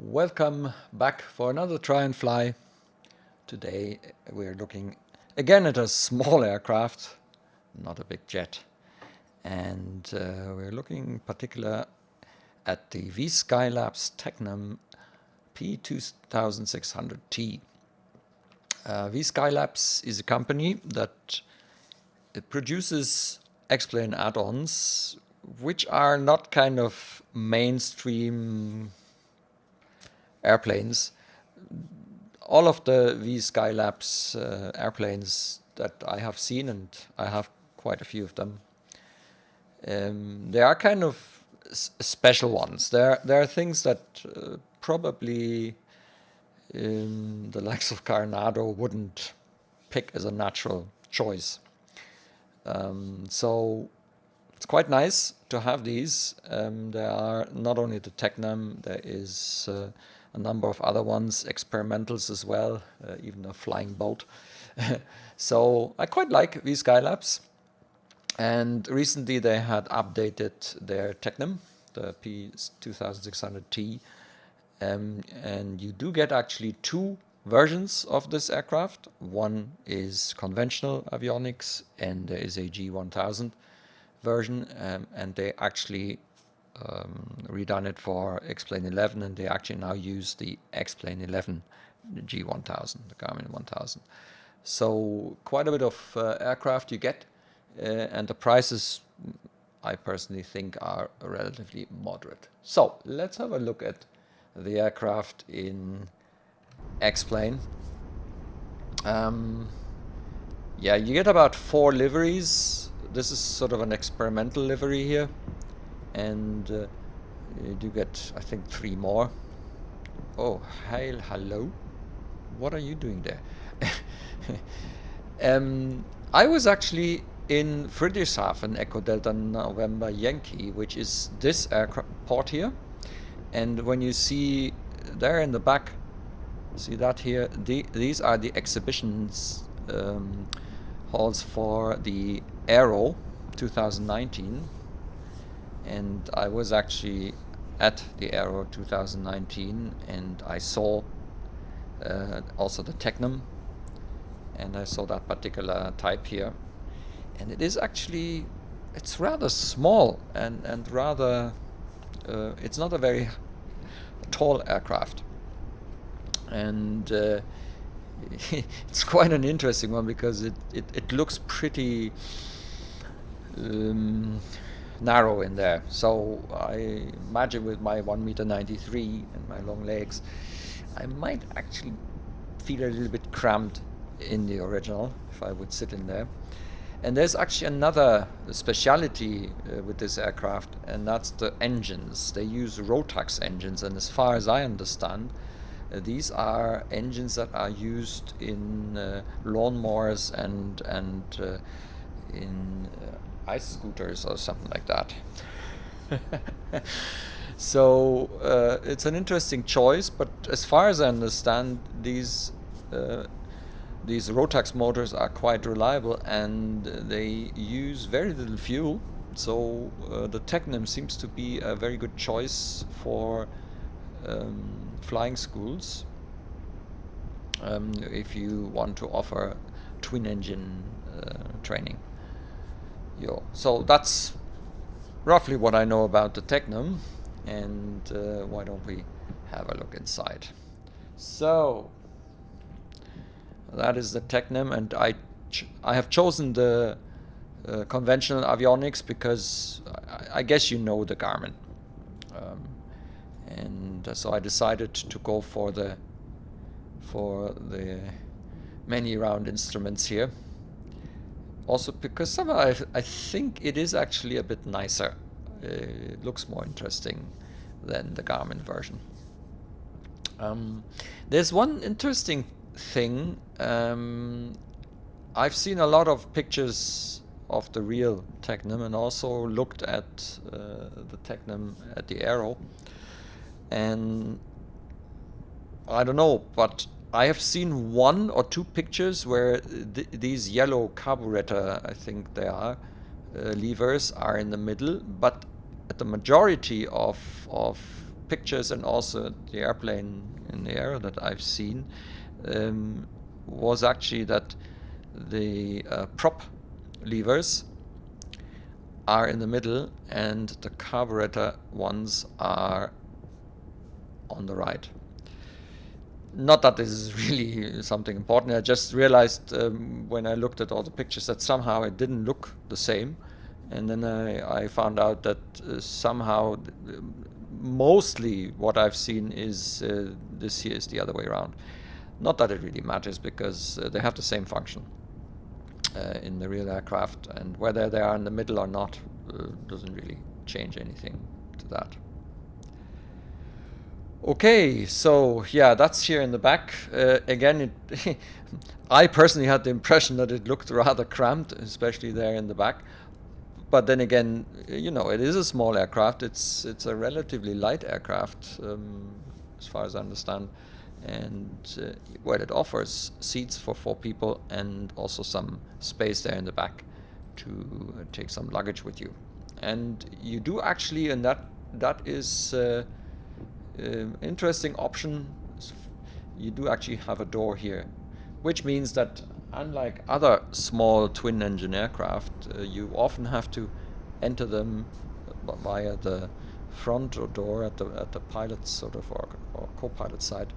Welcome back for another Try and Fly. Today we're looking again at a small aircraft, not a big jet, and we're looking in particular at the Vskylabs Tecnam P2600T. Vskylabs is a company that produces X-plane add-ons which are not kind of mainstream airplanes. All of the Vskylabs airplanes that I have seen, and I have quite a few of them, they are kind of special ones. There are things that probably the likes of Carnado wouldn't pick as a natural choice. So it's quite nice to have these. There are not only the Tecnam, there is a number of other ones, experimentals as well, even a flying boat. So I quite like Vskylabs. And recently they had updated their Tecnam, the P2600T. And you do get actually two versions of this aircraft. One is conventional avionics, and there is a G1000 version, and they actually redone it for XP11, and they actually now use the XP11 G1000, the Garmin 1000. So quite a bit of aircraft you get, and the prices I personally think are relatively moderate. So let's have a look at the aircraft in X-plane. Yeah, you get about 4 liveries. This is sort of an experimental livery here, and you do get, I think, 3 more. Oh, hail, hello. What are you doing there? I was actually in Friedrichshafen, Echo Delta November Yankee, which is this airport here. And when you see there in the back, see that here, these are the exhibitions halls for the Aero 2019. And I was actually at the Aero 2019, and I saw also the Tecnam, and I saw that particular type here. And it is actually, it's rather small and rather, it's not a very tall aircraft. And it's quite an interesting one because it looks pretty narrow in there. So I imagine with my 1.93 m and my long legs, I might actually feel a little bit cramped in the original if I would sit in there. And there's actually another speciality with this aircraft, and that's the engines. They use Rotax engines, and as far as I understand, these are engines that are used in lawnmowers and in ice scooters or something like that. So it's an interesting choice, but as far as I understand, these Rotax motors are quite reliable, and they use very little fuel. So the Tecnam seems to be a very good choice for flying schools if you want to offer twin engine training. So that's roughly what I know about the Tecnam, and why don't we have a look inside. So that is the Tecnam, and I have chosen the conventional avionics because I guess you know the Garmin, and so I decided to go for the many round instruments here. Also because somehow I think it is actually a bit nicer. It looks more interesting than the Garmin version. There's one interesting thing. I've seen a lot of pictures of the real Tecnam, and also looked at the Tecnam at the Aero, and I don't know, but I have seen 1 or 2 pictures where these yellow carburetor, I think they are, levers are in the middle, but at the majority of pictures and also the airplane in the air that I've seen was actually that the prop levers are in the middle and the carburetor ones are on the right. Not that this is really something important. I just realized when I looked at all the pictures that somehow it didn't look the same. And then I found out that somehow mostly what I've seen is this here is the other way around. Not that it really matters, because they have the same function in the real aircraft, and whether they are in the middle or not doesn't really change anything to that. Okay, so yeah, that's here in the back. Again, I personally had the impression that it looked rather cramped, especially there in the back. But then again, you know, it is a small aircraft. It's a relatively light aircraft, as far as I understand. And well, it offers seats for 4 people and also some space there in the back to take some luggage with you. And you do actually, and that is interesting option, you do actually have a door here, which means that unlike other small twin engine aircraft, you often have to enter them via the front door at the pilot's sort of or co-pilot side,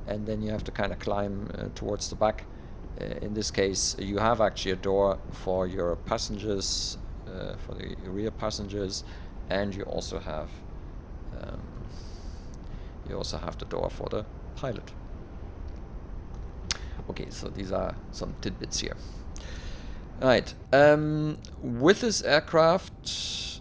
and then you have to kind of climb towards the back. In this case, you have actually a door for your passengers, for the rear passengers, and you also have the door for the pilot. Okay, so these are some tidbits here. Right, with this aircraft,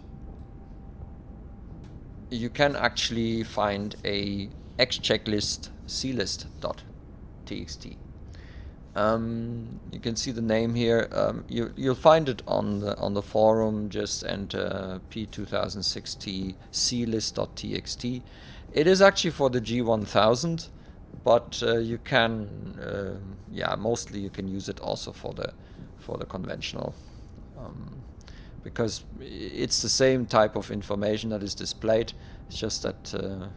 you can actually find a xchecklist clist.txt. You can see the name here. You'll find it on the forum. Just enter P2600T clist.txt. It is actually for the G1000, but you can, mostly you can use it also for the conventional, because it's the same type of information that is displayed. It's just that the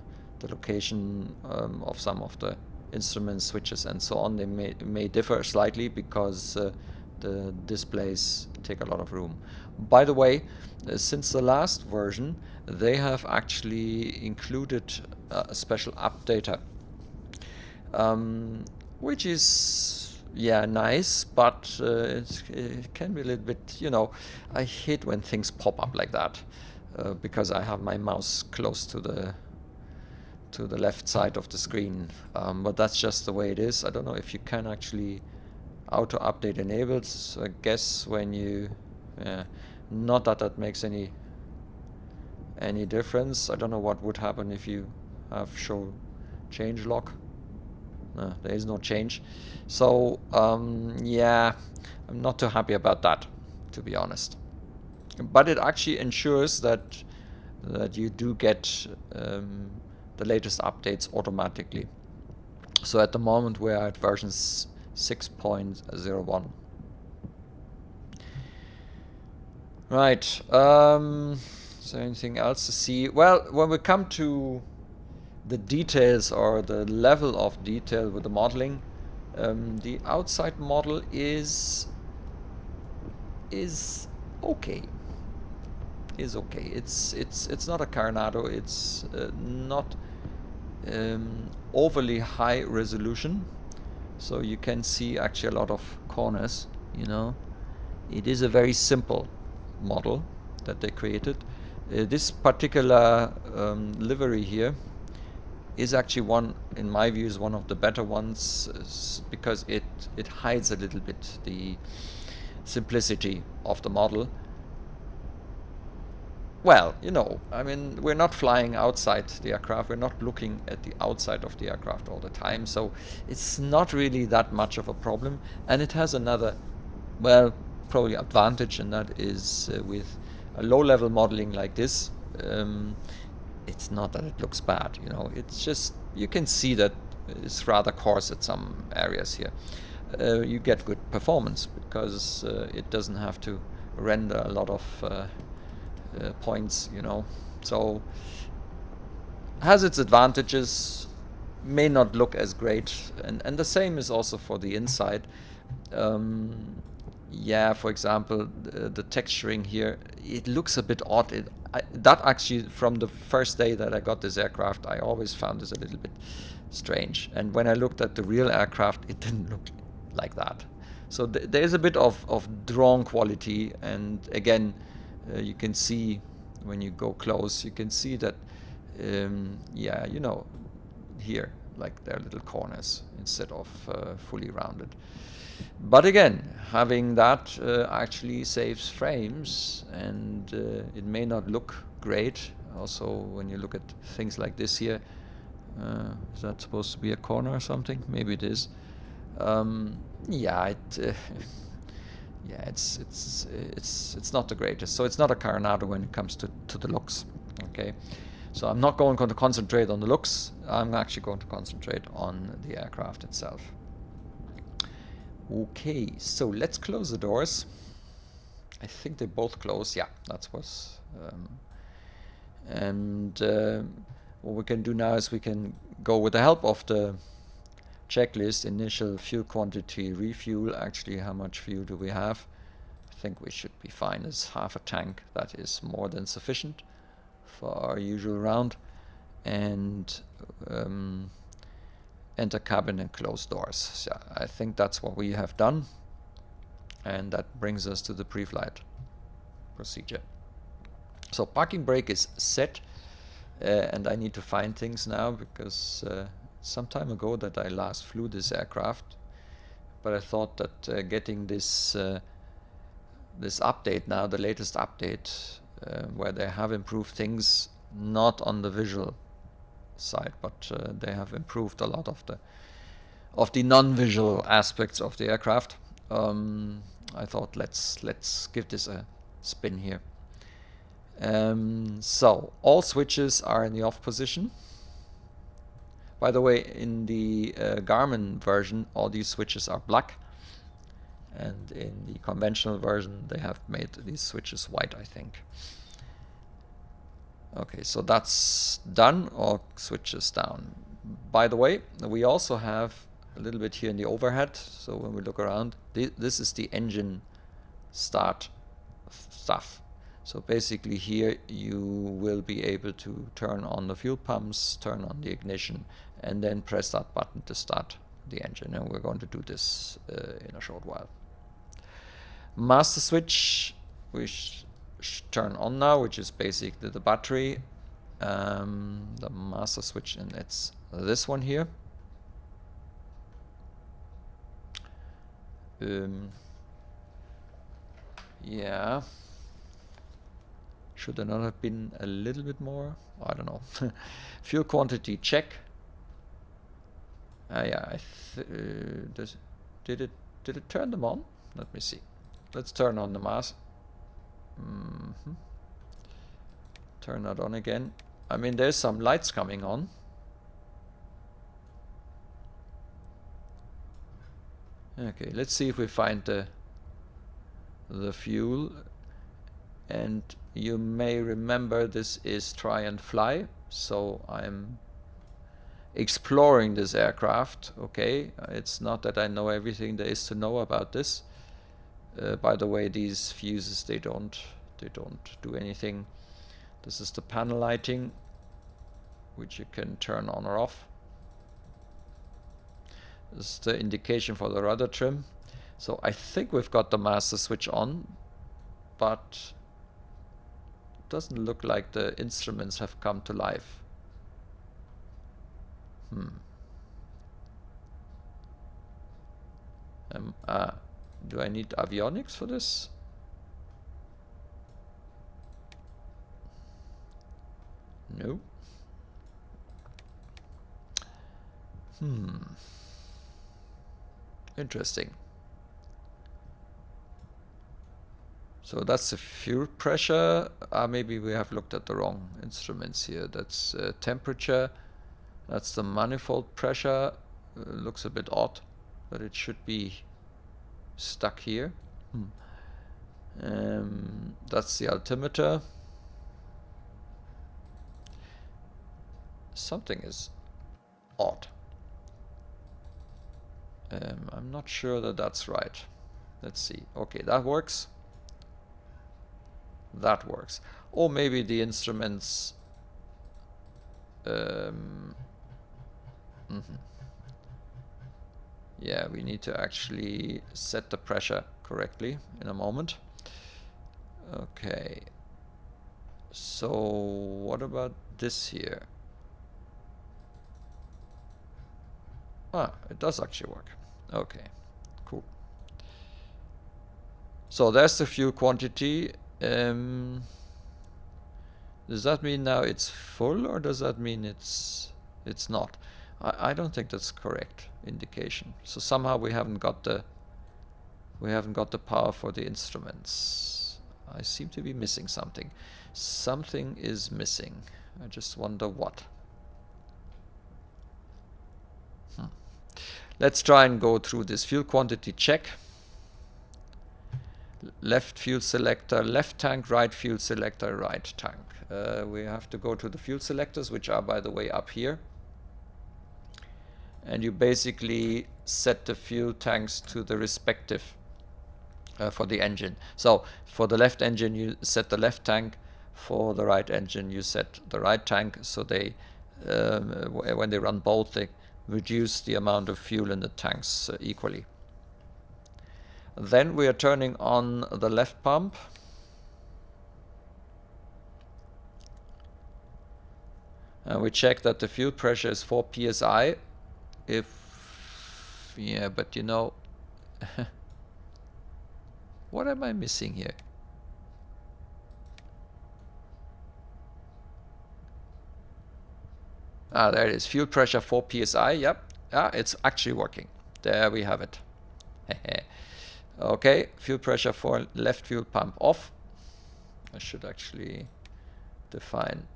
location of some of the instruments, switches, and so on, they may differ slightly because the displays take a lot of room. By the way, since the last version, they have actually included a special updater, which is nice, but it can be a little bit, you know, I hate when things pop up like that, because I have my mouse close to the left side of the screen, but that's just the way it is. I don't know if you can actually auto update enabled, so I guess when you not that makes any difference. I don't know what would happen if you have show change lock. No, there is no change, so I'm not too happy about that, to be honest. But it actually ensures that you do get the latest updates automatically. So at the moment we're at version 6.01. Right. Is there anything else to see? Well, when we come to the details or the level of detail with the modeling, the outside model is okay. It's not a Coronado. It's not overly high resolution, so you can see actually a lot of corners. You know, it is a very simple model that they created. This particular livery here is actually one, in my view, is one of the better ones, because it hides a little bit the simplicity of the model. Well, you know, I mean, we're not flying outside the aircraft, we're not looking at the outside of the aircraft all the time, so it's not really that much of a problem. And it has another, well, probably advantage, and that is with a low-level modeling like this, it's not that it looks bad, you know, it's just, you can see that it's rather coarse at some areas here. You get good performance because it doesn't have to render a lot of points, you know. So has its advantages, may not look as great, and the same is also for the inside. Yeah, for example, the texturing here, it looks a bit odd. That actually, from the first day that I got this aircraft, I always found this a little bit strange. And when I looked at the real aircraft, it didn't look like that. So there's a bit of drawn quality, and again, you can see when you go close, you can see that, yeah, you know, here, like there are little corners instead of fully rounded. But again, having that actually saves frames, and it may not look great. Also, when you look at things like this here, is that supposed to be a corner or something? Maybe it is. Yeah, yeah, it's not the greatest. So it's not a Coronado when it comes to the looks. Okay, so I'm not going to concentrate on the looks. I'm actually going to concentrate on the aircraft itself. Okay, so let's close the doors. I think they both close. Yeah, that's what's. What we can do now is we can go with the help of the checklist, initial fuel quantity, refuel. Actually, how much fuel do we have? I think we should be fine. It's half a tank. That is more than sufficient for our usual round. And enter cabin and close doors. So I think that's what we have done. And that brings us to the pre-flight procedure. So parking brake is set. And I need to find things now because some time ago that I last flew this aircraft, but I thought that getting this this update now, the latest update, where they have improved things, not on the visual side, but they have improved a lot of the non-visual aspects of the aircraft. I thought let's give this a spin here. So all switches are in the off position. By the way, in the Garmin version, all these switches are black, and in the conventional version, they have made these switches white, I think. Okay, so that's done. All switches down. By the way, we also have a little bit here in the overhead. So when we look around, this is the engine start stuff. So basically here you will be able to turn on the fuel pumps, turn on the ignition, and then press that button to start the engine. And we're going to do this in a short while. Master switch, which turn on now, which is basically the battery. The master switch, and it's this one here. Yeah. Should there not have been a little bit more? I don't know. Fuel quantity check. Yeah. Did it turn them on? Let me see. Let's turn on the mass. Turn that on again. I mean, there's some lights coming on. Okay, let's see if we find the fuel. And you may remember this is Try&Fly, so I'm exploring this aircraft. Okay, it's not that I know everything there is to know about this. By the way, these fuses, they don't do anything. This is the panel lighting, which you can turn on or off. This is the indication for the rudder trim. So I think we've got the master switch on, but it doesn't look like the instruments have come to life. Do I need avionics for this? No. Interesting. So that's the fuel pressure. Maybe we have looked at the wrong instruments here. That's temperature. That's the manifold pressure. Looks a bit odd, but it should be stuck here. That's the altimeter. something is odd. I'm not sure that that's right. Let's see. Okay, that works. That works. Or maybe the instruments. Yeah, we need to actually set the pressure correctly in a moment. Okay. So what about this here? Ah, it does actually work. Okay, cool. So there's the fuel quantity. Does that mean now it's full, or does that mean it's not? I don't think that's correct indication. So somehow we haven't got the power for the instruments. I seem to be missing something. Something is missing. I just wonder what. Let's try and go through this fuel quantity check. Left fuel selector, left tank, right fuel selector, right tank. We have to go to the fuel selectors, which are, by the way, up here. And you basically set the fuel tanks to the respective for the engine. So for the left engine, you set the left tank. For the right engine, you set the right tank. So they, when they run both, they reduce the amount of fuel in the tanks equally. Then we are turning on the left pump. And we check that the fuel pressure is 4 psi. Yeah, but you know, what am I missing here? Ah, there it is. Fuel pressure 4 psi. Yep. Ah, it's actually working. There we have it. Okay, fuel pressure for left fuel pump off. I should actually define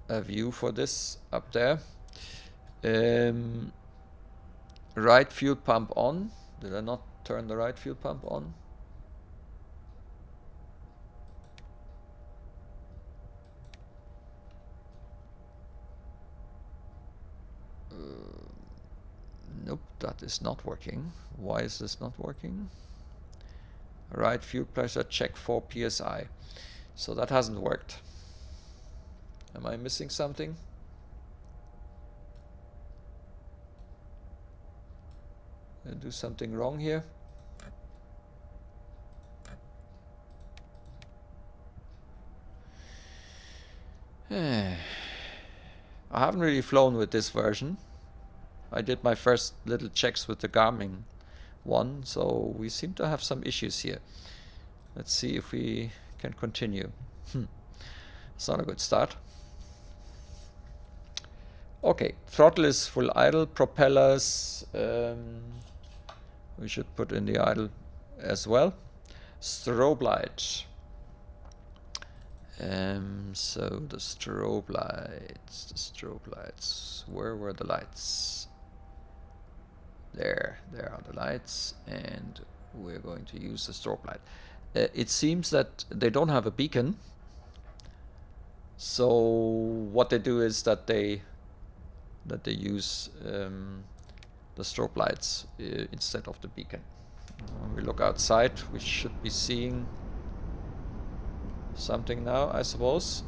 a view for this up there. Right fuel pump on. Did I not turn the right fuel pump on? Nope, that is not working. Why is this not working? Right fuel pressure check 4 psi. So that hasn't worked. Am I missing something? Did I do something wrong here? I haven't really flown with this version. I did my first little checks with the Garmin one, so we seem to have some issues here. Let's see if we can continue. It's not a good start. Okay, throttle is full idle. Propellers, we should put in the idle as well. Strobe light. So the strobe lights, where were the lights? There are the lights, and we're going to use the strobe light. It seems that they don't have a beacon, so what they do is that they use the strobe lights instead of the beacon. When we look outside, we should be seeing something now, I suppose.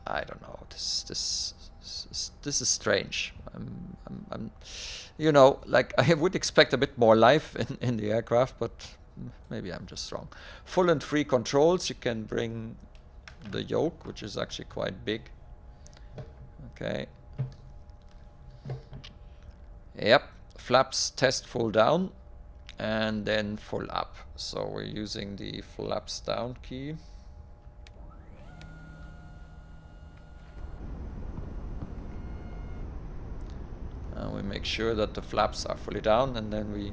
I don't know. This is strange. I'm you know, like I would expect a bit more life in the aircraft, but maybe I'm just wrong. Full and free controls. You can bring the yoke, which is actually quite big. Okay. Yep. Flaps test full down and then full up. So we're using the flaps down key. And we make sure that the flaps are fully down, and then we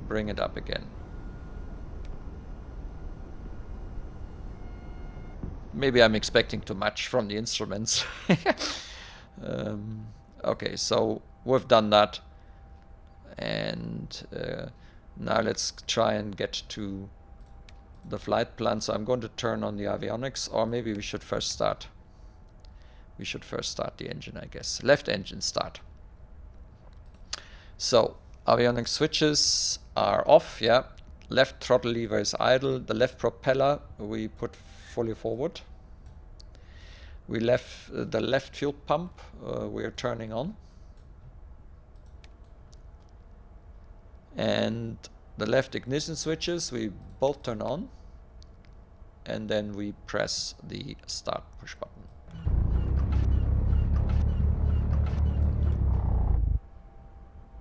bring it up again. Maybe I'm expecting too much from the instruments. Okay, so we've done that, and Now let's try and get to the flight plan. So I'm going to turn on the avionics, or maybe we should first start. We should first start the engine, I guess. Left engine start. So avionics switches are off, yeah. Left throttle lever is idle. The left propeller we put fully forward. We left the left fuel pump we're turning on. And the left ignition switches we both turn on. And then we press the start push button.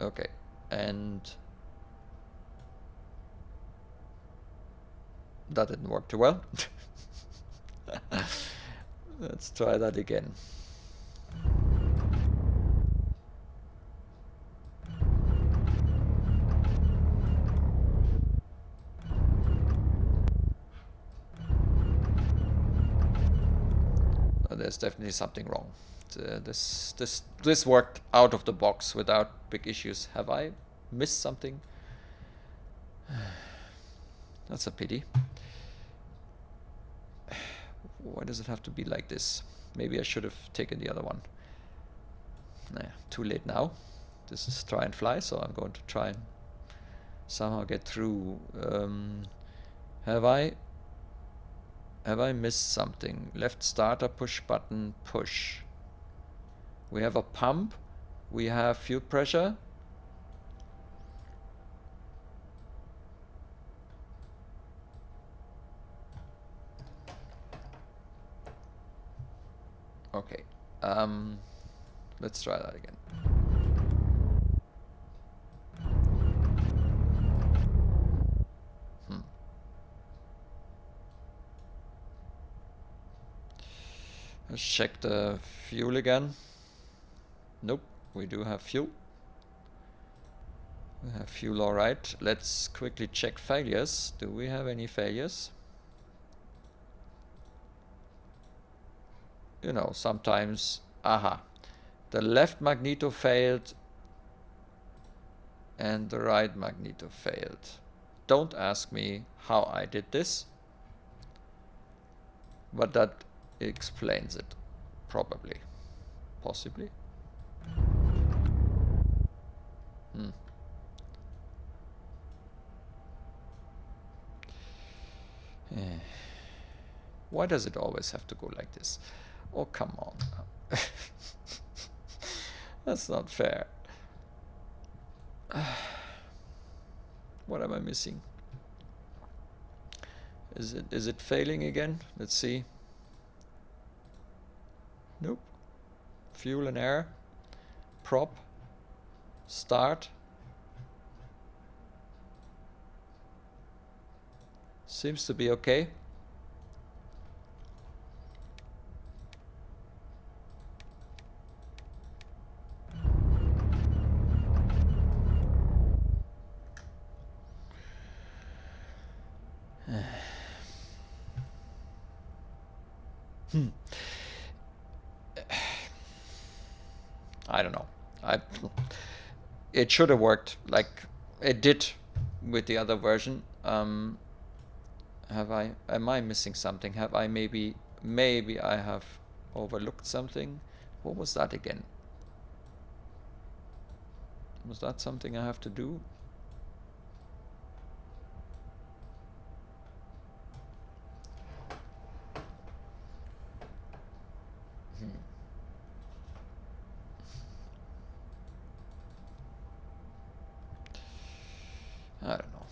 Okay, and that didn't work too well. Let's try that again. There's definitely something wrong. This worked out of the box without big issues. Have I missed something? That's a pity. Why does it have to be like this? Maybe I should have taken the other one. Nah, too late now. This is Try&Fly, so I'm going to try and somehow get through. Have I missed something? Left starter push button push. We have a pump. We have fuel pressure. Okay. Let's try that again. Let's check the fuel again. Nope, we do have fuel. We have fuel, all right. Let's quickly check failures. Do we have any failures? You know, sometimes, the left magneto failed and the right magneto failed. Don't ask me how I did this, but that explains it, probably, possibly. Why does it always have to go like this? Oh, come on. That's not fair. What am I missing? Is it failing again? Let's see. Nope. Fuel and air. Prop. Start. Seems to be okay. I don't know. It should have worked like it did with the other version. Am I missing something? Have I maybe I have overlooked something? What was that again? Was that something I have to do? I don't know.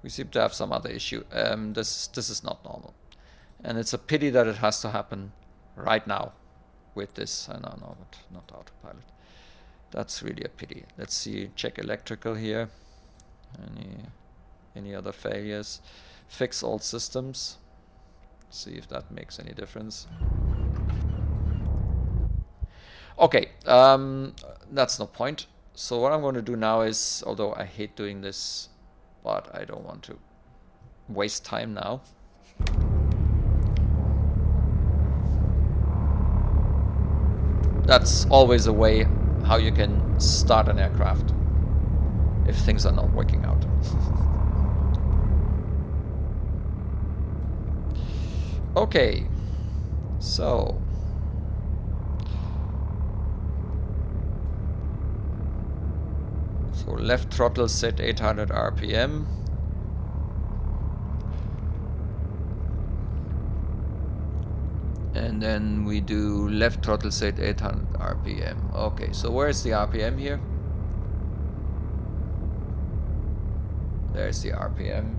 We seem to have some other issue. This is not normal, and it's a pity that it has to happen right now with this. No, but not autopilot. That's really a pity. Let's see. Check electrical here. Any other failures? Fix all systems. See if that makes any difference. Okay, that's no point. So what I'm going to do now is, although I hate doing this, but I don't want to waste time now. that's always a way how you can start an aircraft if things are not working out. Okay, so left throttle set 800 RPM. And then we do left throttle set 800 RPM. Okay, so where's the RPM here? There's the RPM.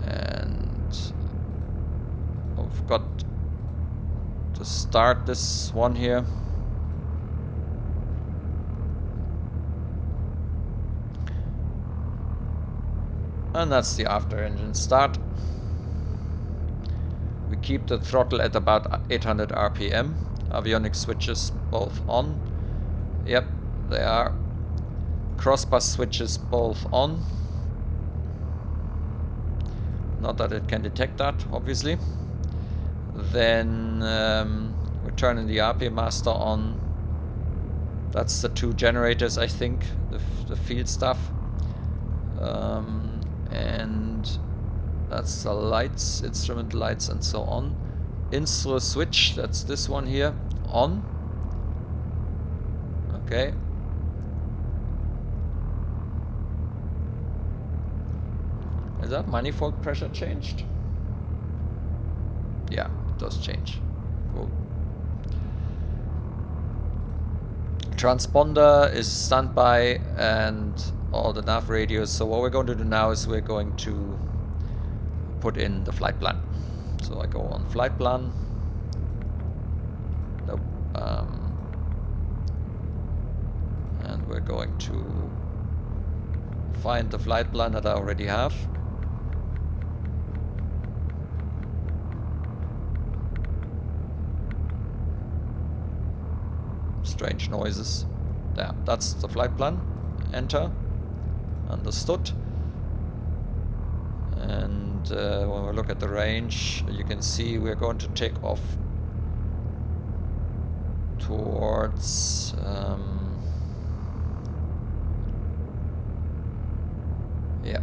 And I've got to start this one here. And that's the after engine start. We keep the throttle at about 800 RPM. Avionics switches both on. Yep, they are. Crossbus switches both on. Not that it can detect that, obviously. Then we're turning the RPM master on. That's the two generators, I think, the field stuff. And that's the lights, instrument lights and so on. Instro switch, that's this one here, on. Okay. Is that manifold pressure changed? Yeah, it does change. Cool. Transponder is standby and all the nav radios. So what we're going to do now is we're going to put in the flight plan. So I go on flight plan. Nope. And we're going to find the flight plan that I already have. Strange noises. Yeah, that's the flight plan. Enter. Understood. And when we look at the range, you can see we're going to take off towards yeah,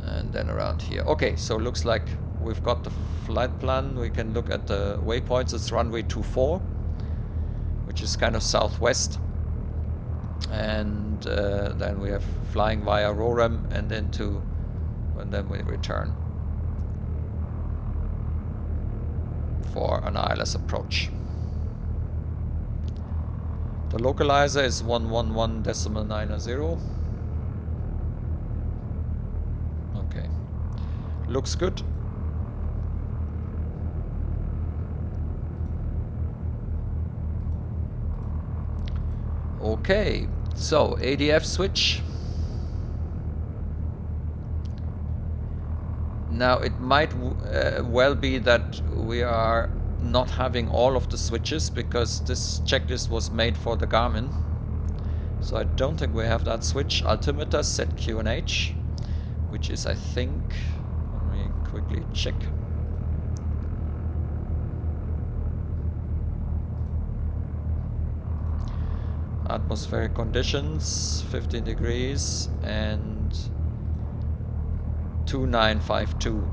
and then around here. Okay, so looks like we've got the flight plan. We can look at the waypoints. It's runway 24, which is kind of southwest. And then we have flying via RORAM and then then we return for an ILS approach. The localizer is 111.900. Okay, looks good. Okay, so ADF switch. Now it might well be that we are not having all of the switches because this checklist was made for the Garmin. So I don't think we have that switch. Altimeter set QNH, which is, I think, let me quickly check. Atmospheric conditions, 15 degrees and 2952.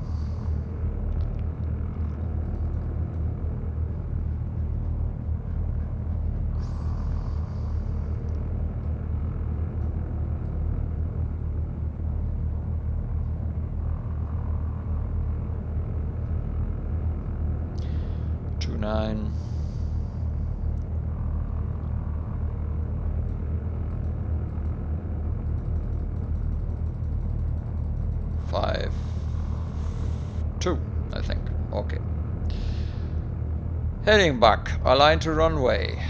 Nine. Five. 2, I think. Okay. Heading back. Align to runway.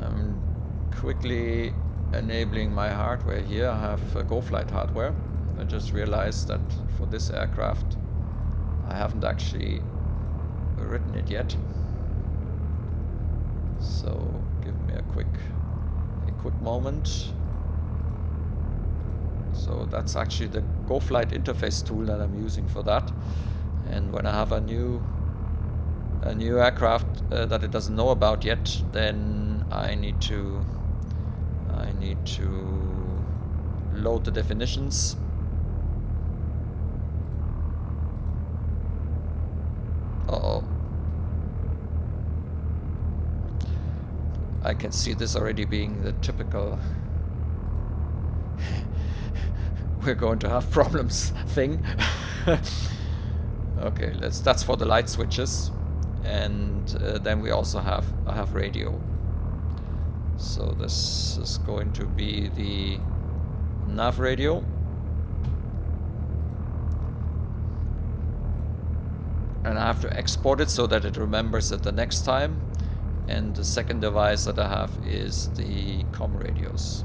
I'm quickly enabling my hardware here. I have GoFlight hardware. I just realized that for this aircraft I haven't actually written it yet. So quick moment. So that's actually the GoFlight interface tool that I'm using for that. And when I have a new aircraft that it doesn't know about yet, then I need to load the definitions. Uh-oh. I can see this already being the typical we're going to have problems thing. Okay, that's for the light switches, and then we also have radio. So this is going to be the nav radio. And I have to export it so that it remembers it the next time. And the second device that I have is the comm radios.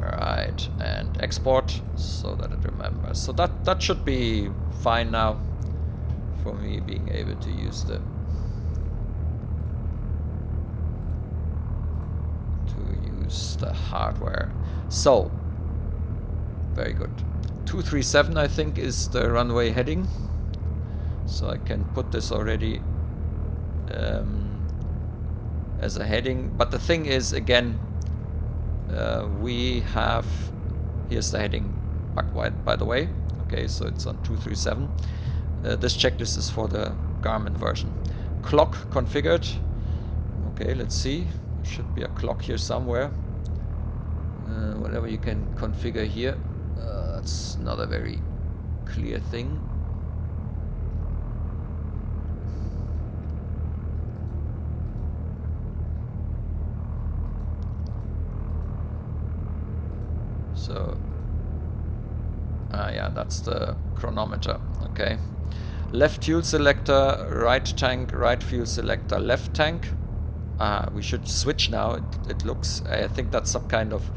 Alright, and export so that it remembers. So that should be fine now for me being able to use the hardware. So very good. 237 I think is the runway heading. So I can put this already as a heading. But the thing is, again, we have, here's the heading by the way. Okay, so it's on 237. This checklist is for the Garmin version. Clock configured. Okay, let's see. There should be a clock here somewhere. Whatever you can configure here. That's not a very clear thing. So, yeah, that's the chronometer. Okay. Left fuel selector, right tank, right fuel selector, left tank. We should switch now. It looks, I think that's some kind of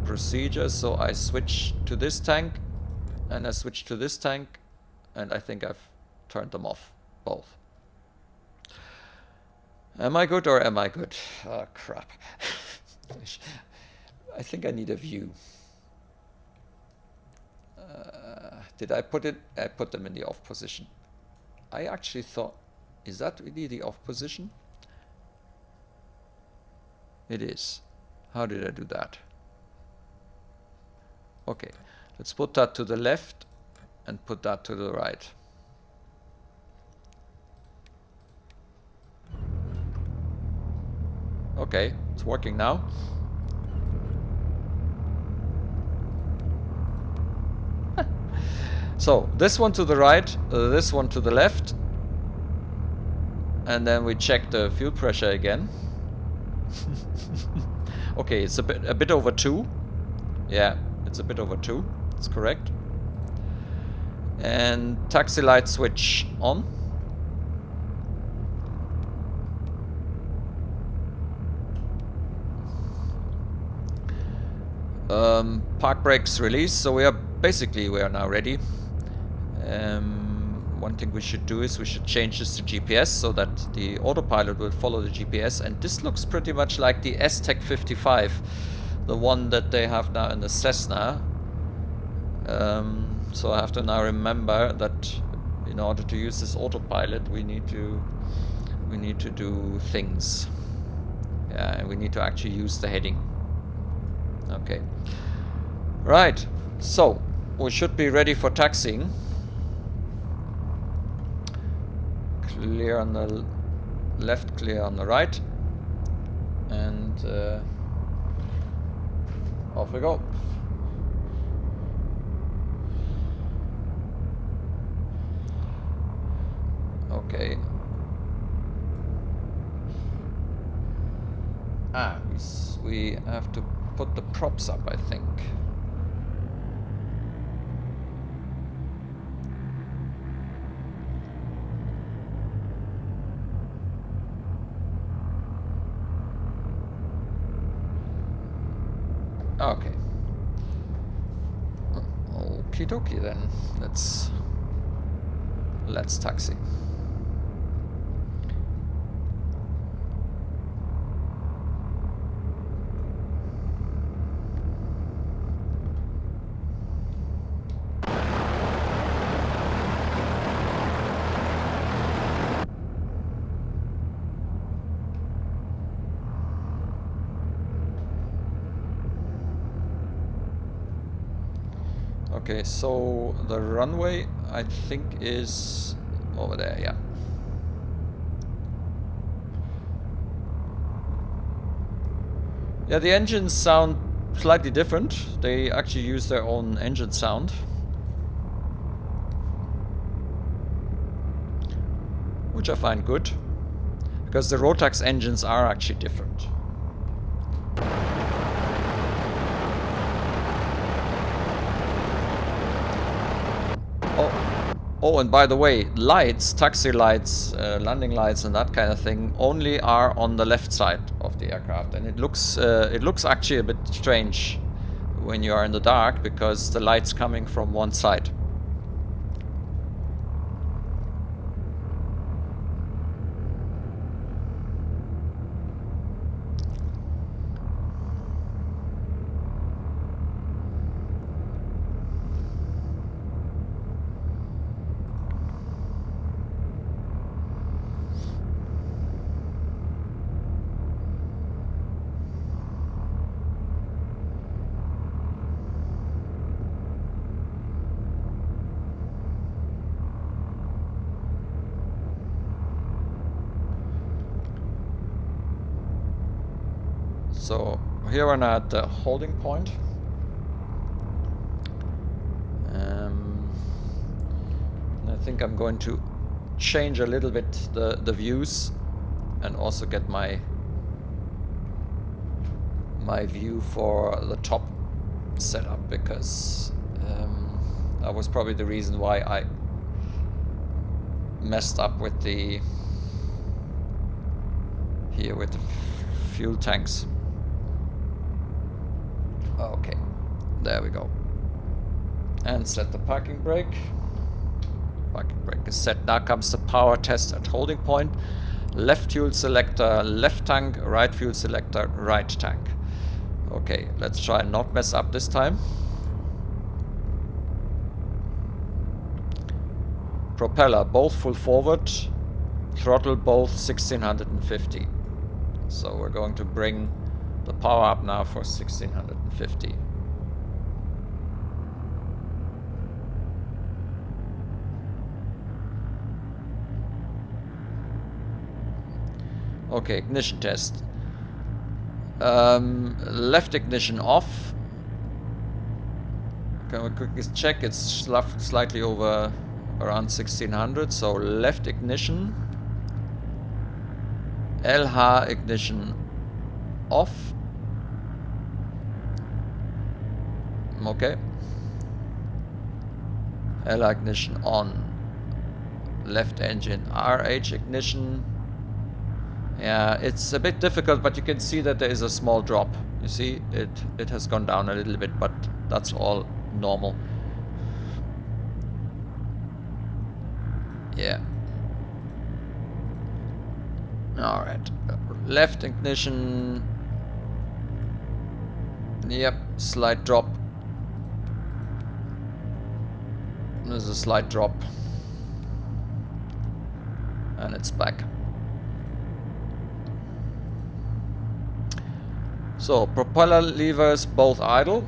procedure. So I switch to this tank, and I switch to this tank, and I think I've turned them off, both. Am I good or am I good? Oh, crap. I think I need a view. Did I put it? I put them in the off position. I actually thought, is that really the off position? It is. How did I do that? Okay, let's put that to the left and put that to the right. Okay, it's working now. So this one to the right, this one to the left, and then we check the fuel pressure again. Okay, it's a bit over 2. Yeah, it's a bit over 2. That's correct. And taxi light switch on. Park brakes release. So we are now ready. One thing we should do is we should change this to GPS so that the autopilot will follow the GPS, and this looks pretty much like the S-Tech 55, the one that they have now in the Cessna. So I have to now remember that in order to use this autopilot we need to do things. Yeah, and we need to actually use the heading. Okay. Right, so we should be ready for taxiing. Clear on the left, clear on the right, and off we go. Okay. We have to put the props up, I think. Okay. Okie dokie then. Let's taxi. Okay, so the runway I think is over there, yeah. Yeah, the engines sound slightly different. They actually use their own engine sound. Which I find good, because the Rotax engines are actually different. Oh, and by the way, lights, taxi lights, landing lights and that kind of thing only are on the left side of the aircraft. And it looks actually a bit strange when you are in the dark, because the light's coming from one side. So here we're now at the holding point. I think I'm going to change a little bit the views and also get my view for the top setup, because that was probably the reason why I messed up with the fuel tanks. Okay, there we go. And set the parking brake. Parking brake is set. Now comes the power test at holding point. Left fuel selector, left tank, right fuel selector, right tank. Okay, let's try and not mess up this time. Propeller, both full forward. Throttle, both 1650. So we're going to bring the power up now for 1650. Okay, ignition test. Left ignition off. Can we quickly check? It's slightly over around 1600. So left ignition. LH ignition off. Okay. L ignition on. Left engine RH ignition. Yeah, it's a bit difficult, but you can see that there is a small drop. You see, it has gone down a little bit, but that's all normal. Yeah. All right. Left ignition. Yep, slight drop. There's a slight drop. And it's back. So, propeller levers both idle.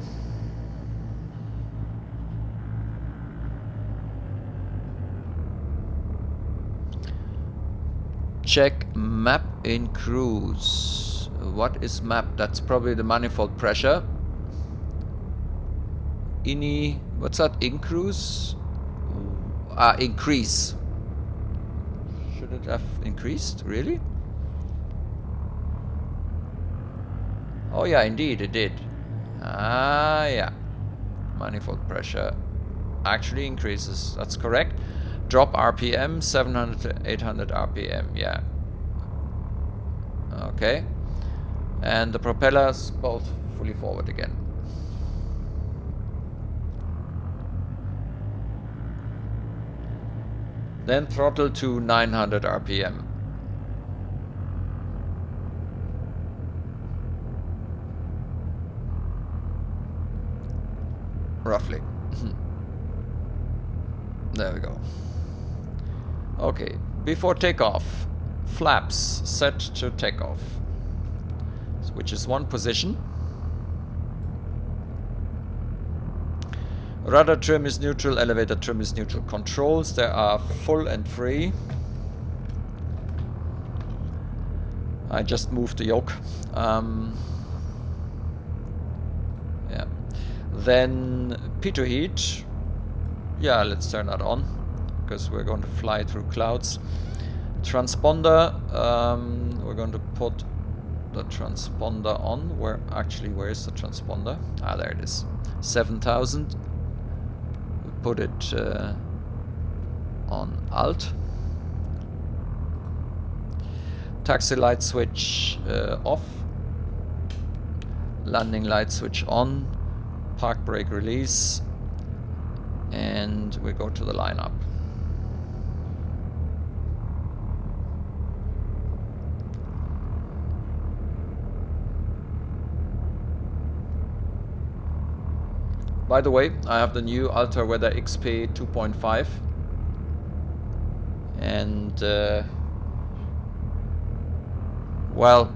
Check map in cruise. What is map? That's probably the manifold pressure. What's that? In cruise? Increase. Should it have increased? Really? Oh yeah, indeed it did. Yeah. Manifold pressure actually increases. That's correct. Drop RPM 700 to 800 RPM. Yeah. Okay. And the propellers both fully forward again. Then throttle to 900 RPM. Roughly. There we go. Okay, before takeoff, flaps set to takeoff, which is one position. Rudder trim is neutral, elevator trim is neutral. Controls, there are full and free. I just moved the yoke. Yeah. Then P2 heat. Yeah, let's turn that on because we're going to fly through clouds. Transponder, we're going to put the transponder on. Where is the transponder? Ah, there it is. 7000. We put it on Alt. Taxi light switch off. Landing light switch on. Park brake release. And we go to the lineup. By the way, I have the new Ultra Weather XP 2.5 and well,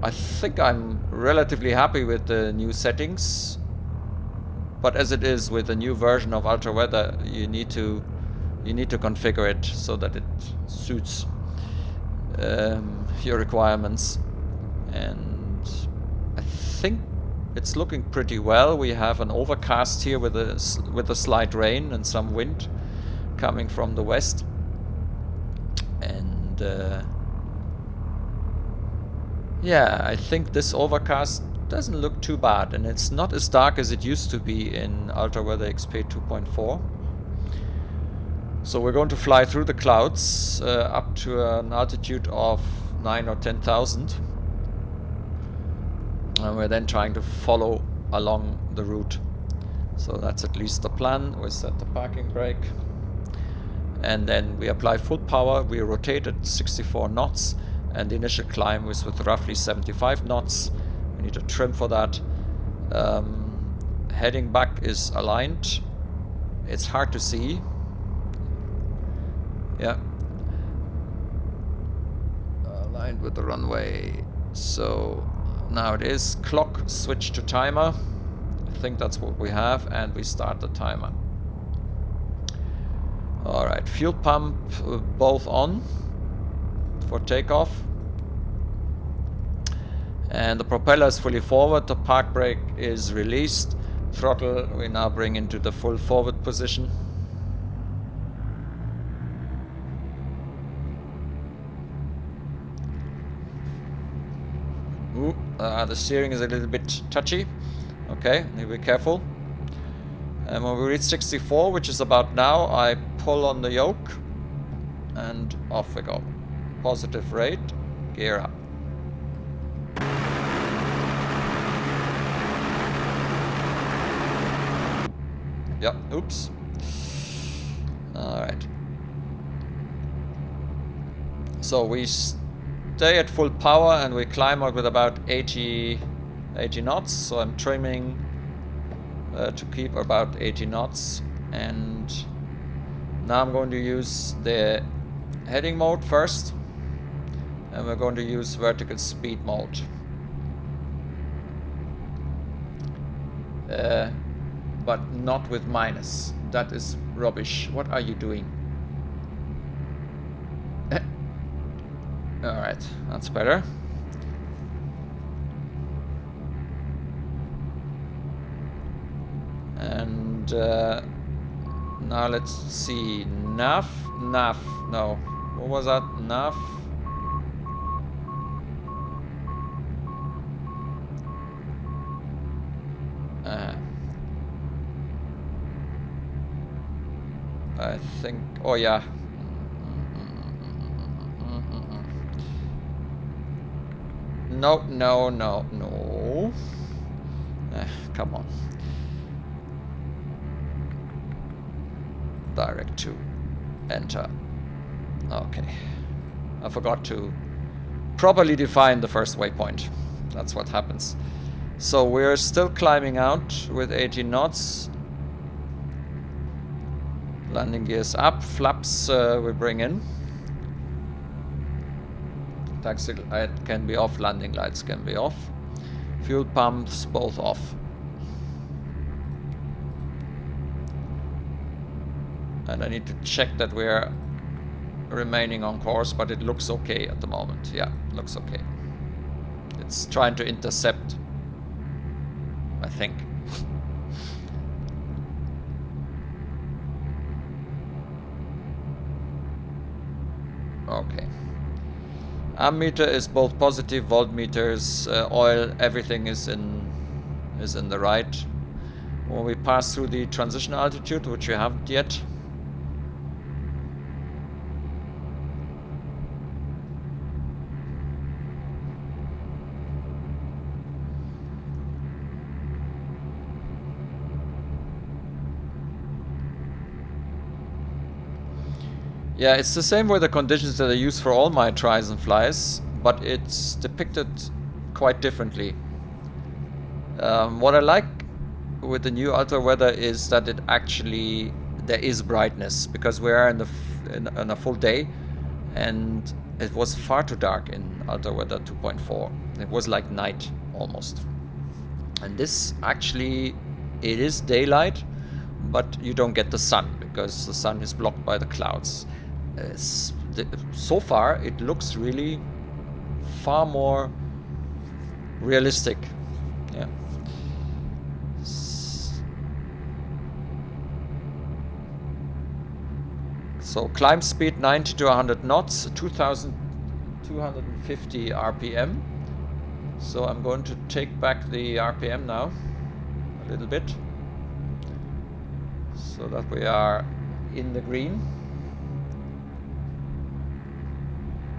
I think I'm relatively happy with the new settings, but as it is with the new version of Ultra Weather, you need to configure it so that it suits your requirements, and I think it's looking pretty well. We have an overcast here with a slight rain and some wind coming from the west, and yeah, I think this overcast doesn't look too bad, and it's not as dark as it used to be in Ultra Weather XP 2.4. So we're going to fly through the clouds up to an altitude of 9 or 10,000. And we're then trying to follow along the route. So that's at least the plan. We set the parking brake. And then we apply full power. We rotate at 64 knots. And the initial climb was with roughly 75 knots. We need to trim for that. Heading back is aligned. It's hard to see. Yeah. Aligned with the runway. So now it is. Clock switch to timer. I think that's what we have, and we start the timer. Alright, fuel pump both on for takeoff. And the propeller is fully forward, the park brake is released. Throttle we now bring into the full forward position. Ooh, the steering is a little bit touchy. Okay, need to be careful. And when we reach 64, which is about now, I pull on the yoke and off we go. Positive rate, gear up. Yep, oops. Alright. So we stay at full power and we climb up with about 80 knots. So I'm trimming to keep about 80 knots. And now I'm going to use the heading mode first. And we're going to use vertical speed mode. But not with minus. That is rubbish. What are you doing? Alright, that's better. And now let's see. Nav, no. What was that? Nav. I think, oh yeah. No. Come on. Direct to enter. Okay. I forgot to properly define the first waypoint. That's what happens. So we're still climbing out with 80 knots. Landing gears up, flaps we bring in. Taxi light can be off, landing lights can be off. Fuel pumps both off. And I need to check that we're remaining on course, but it looks okay at the moment. Yeah, looks okay. It's trying to intercept, I think. Okay. Ammeter is both positive, voltmeters, oil, everything is in the right. When we pass through the transition altitude, which we haven't yet. Yeah, it's the same weather conditions that I use for all my tries and flies, but it's depicted quite differently. What I like with the new ultra weather is that it actually, there is brightness, because we are in a full day, and it was far too dark in ultra weather 2.4. It was like night almost. And this actually, it is daylight, but you don't get the sun because the sun is blocked by the clouds. So far it looks really far more realistic. Yeah. So climb speed 90 to 100 knots, 2250 RPM. So I'm going to take back the RPM now a little bit, so that we are in the green.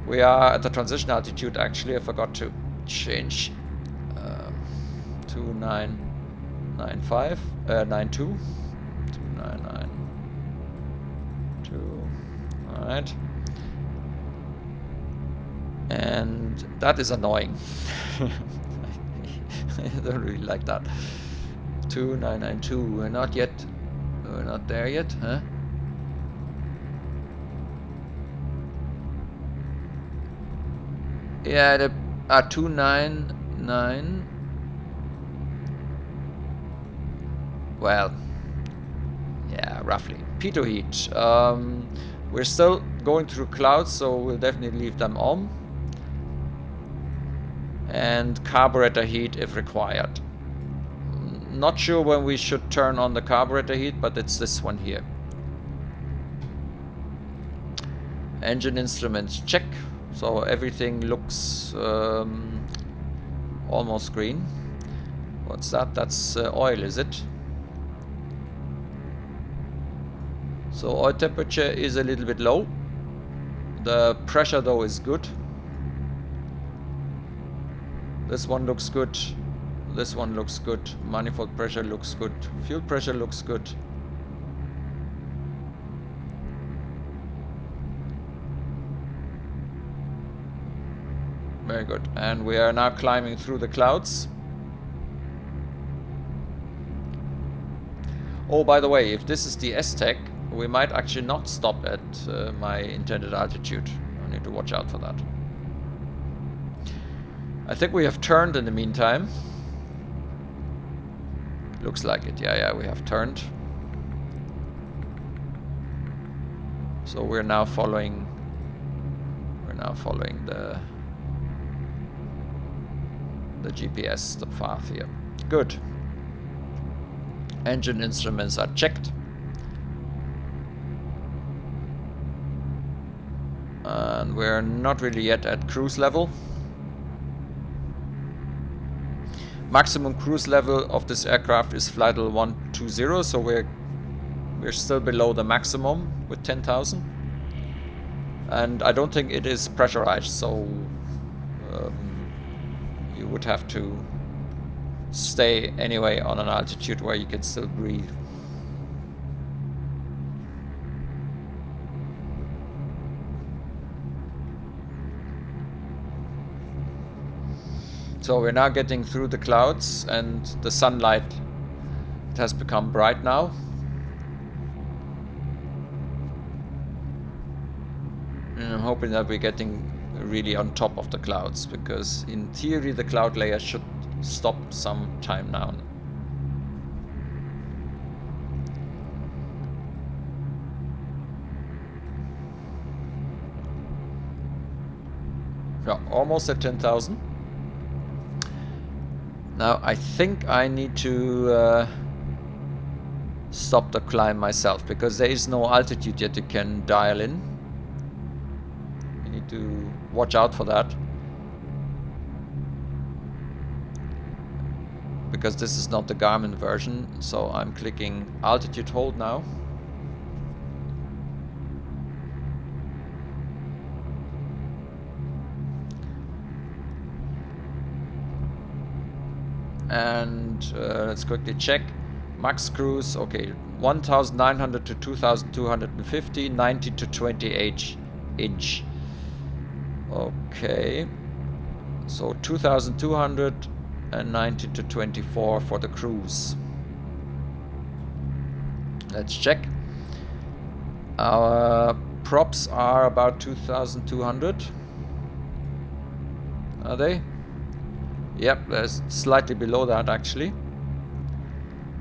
We are at the transition altitude. Actually, I forgot to change 2995, 92, 2992. All right, and that is annoying. I don't really like that. 2992. We're not yet. We're not there yet, huh? Yeah, the 299. Well, yeah, roughly. Pitot heat. We're still going through clouds, so we'll definitely leave them on. And carburetor heat if required. Not sure when we should turn on the carburetor heat, but it's this one here. Engine instruments check. So everything looks almost green. What's that? That's oil, is it? So oil temperature is a little bit low. The pressure though is good. This one looks good. This one looks good. Manifold pressure looks good. Fuel pressure looks good. Very good. And we are now climbing through the clouds. Oh, by the way, if this is the S-Tech, we might actually not stop at my intended altitude. I need to watch out for that. I think we have turned in the meantime. Looks like it. Yeah, we have turned. So we're now following the GPS, the path here. Good. Engine instruments are checked. And we're not really yet at cruise level. Maximum cruise level of this aircraft is flight level 120, so we're still below the maximum with 10,000. And I don't think it is pressurized, so you would have to stay anyway on an altitude where you can still breathe. So we're now getting through the clouds, and the sunlight, it has become bright now. And I'm hoping that we're getting really on top of the clouds, because in theory the cloud layer should stop some time now. Yeah, almost at 10,000. Now I think I need to stop the climb myself, because there is no altitude yet you can dial in. You need to watch out for that, because this is not the Garmin version. So I'm clicking altitude hold now. And let's quickly check. Max cruise, okay, 1,900 to 2,250, 90 to 28 inch. Okay, so 2,200 and 90 to 24 for the cruise. Let's check. Our props are about 2,200. Are they? Yep, there's slightly below that actually.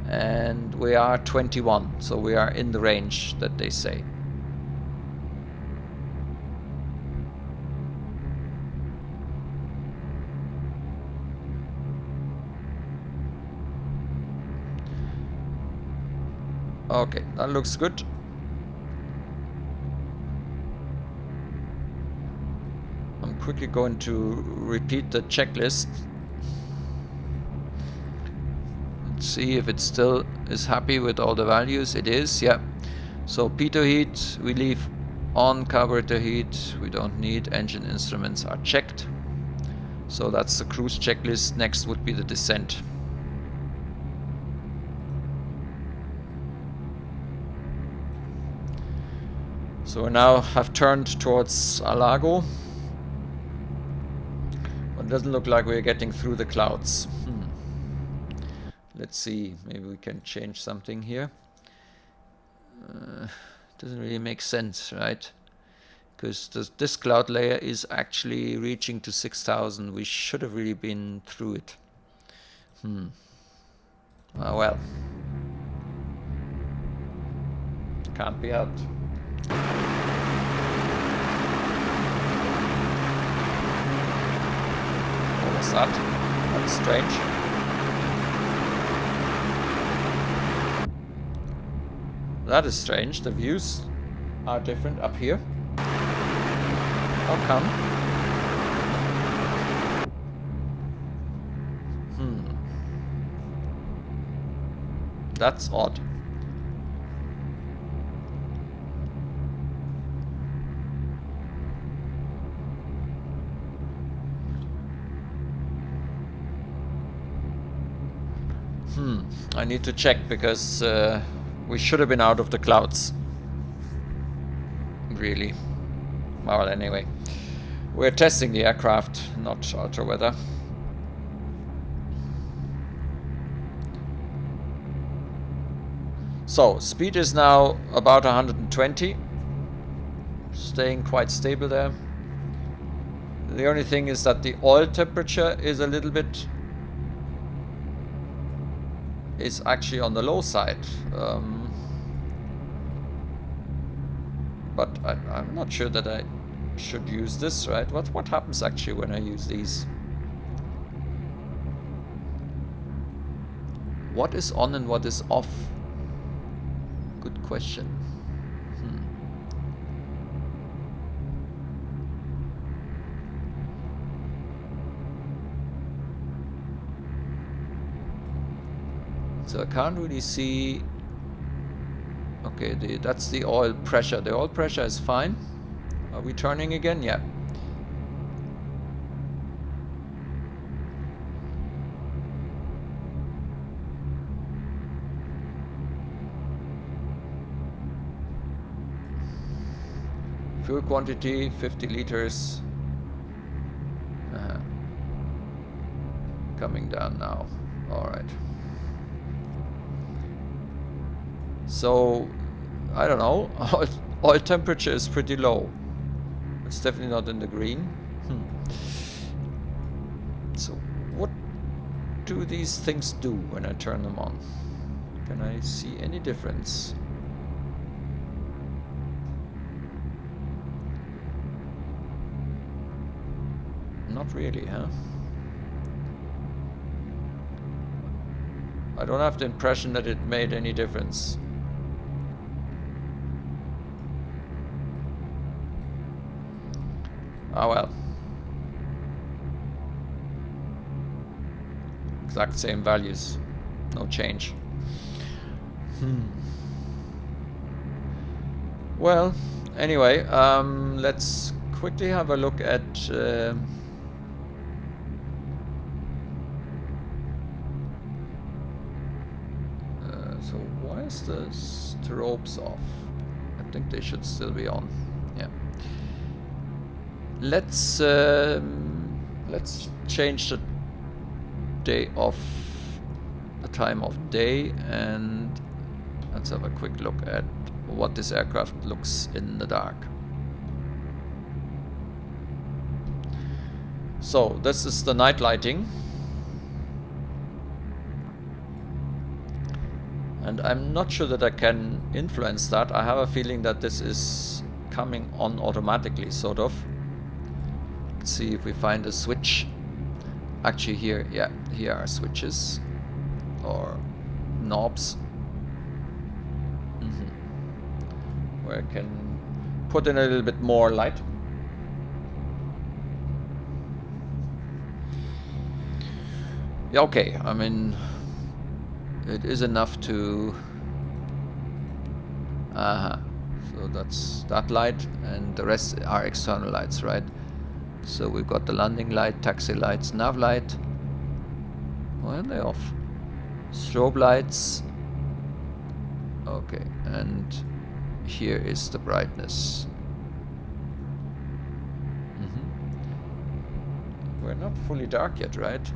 And we are 21, so we are in the range that they say. Okay, that looks good. I'm quickly going to repeat the checklist. See if it still is happy with all the values. It is, yeah. So pitot heat we leave on, carburetor heat we don't need, engine instruments are checked. So that's the cruise checklist. Next would be the descent. So we now have turned towards Alago, but it doesn't look like we're getting through the clouds. Let's see, maybe we can change something here. Doesn't really make sense, right? Because this cloud layer is actually reaching to 6,000. We should have really been through it. Ah, well. Can't be helped. What was that? That's strange. That is strange. The views are different up here. How come? That's odd. I need to check, because we should have been out of the clouds. Really. Well, anyway. We're testing the aircraft, not ultra weather. So, speed is now about 120. Staying quite stable there. The only thing is that the oil temperature is a little bit... is actually on the low side. But I'm not sure that I should use this, right? What happens actually when I use these? What is on and what is off? Good question. So I can't really see. Okay, that's the oil pressure. The oil pressure is fine. Are we turning again? Yeah. Fuel quantity 50 liters. Coming down now. All right. So, I don't know, oil temperature is pretty low. It's definitely not in the green. So, what do these things do when I turn them on? Can I see any difference? Not really, huh? I don't have the impression that it made any difference. Ah well. Exact same values. No change. Well, anyway, let's quickly have a look at so why is the strobes off? I think they should still be on. Yeah. Let's change the day of the time of day, and let's have a quick look at what this aircraft looks in the dark. So this is the night lighting, and I'm not sure that I can influence that. I have a feeling that this is coming on automatically, sort of. Let's see if we find a switch. Actually here, yeah, here are switches or knobs where I can put in a little bit more light. Yeah, okay, I mean, it is enough to... So that's that light, and the rest are external lights, right? So we've got the landing light, taxi lights, nav light. Why are they off? Strobe lights. Okay, and here is the brightness. We're not fully dark yet, right?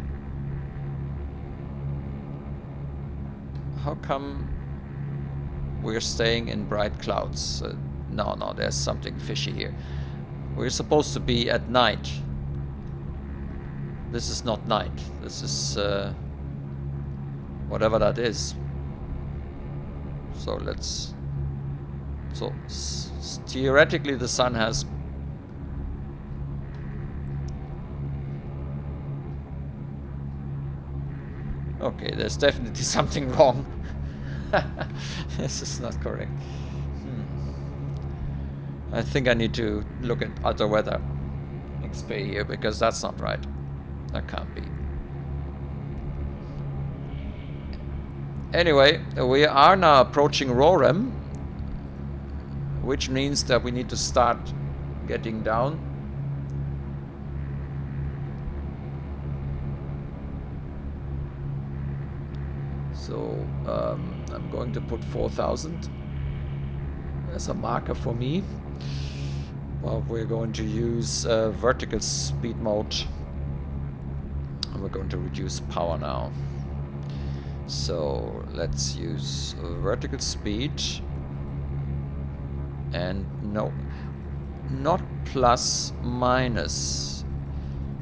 How come we're staying in bright clouds? No, there's something fishy here. We're supposed to be at night. This is not night. This is whatever that is. So let's... So theoretically the sun has... Okay, there's definitely something wrong. This is not correct. I think I need to look at other weather XP here, because that's not right. That can't be. Anyway, we are now approaching ROREM, which means that we need to start getting down. So I'm going to put 4,000 as a marker for me. Well, we're going to use vertical speed mode, and we're going to reduce power now. So let's use vertical speed, and no, not plus, minus.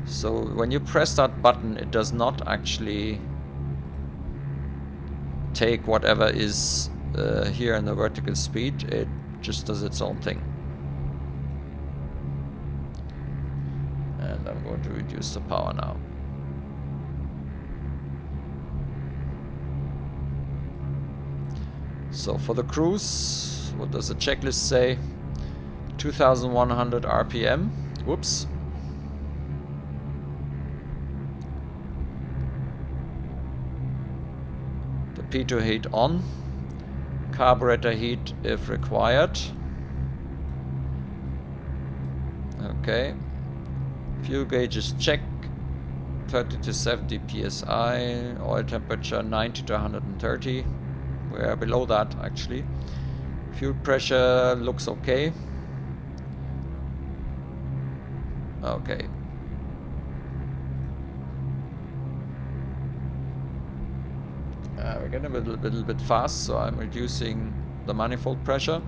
So when you press that button, it does not actually take whatever is here in the vertical speed. It just does its own thing. And I'm going to reduce the power now. So for the cruise, what does the checklist say? 2100 RPM. Whoops. The P2 heat on. Carburetor heat if required. Okay. Fuel gauge is check. 30 to 70 psi. Oil temperature 90 to 130. We're below that actually. Fuel pressure looks okay. Okay. We're getting a little bit fast, so I'm reducing the manifold pressure.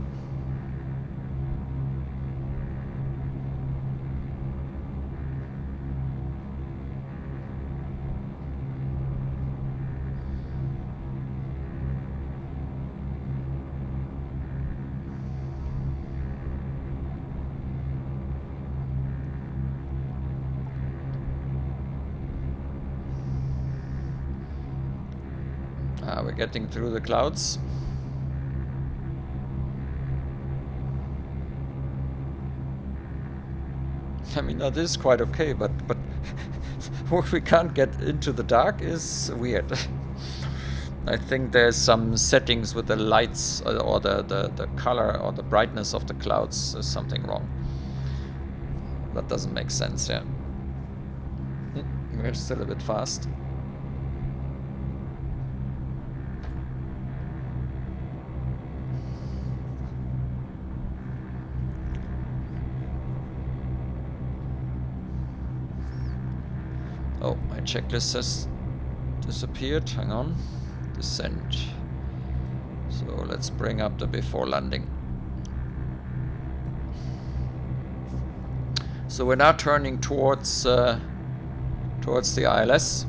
We're getting through the clouds. I mean, that is quite okay, but where we can't get into the dark is weird. I think there's some settings with the lights or the color or the brightness of the clouds. There's something wrong. That doesn't make sense, yeah. We're still a bit fast. Oh, my checklist has disappeared. Hang on. Descent. So let's bring up the before landing. So we're now turning towards the ILS.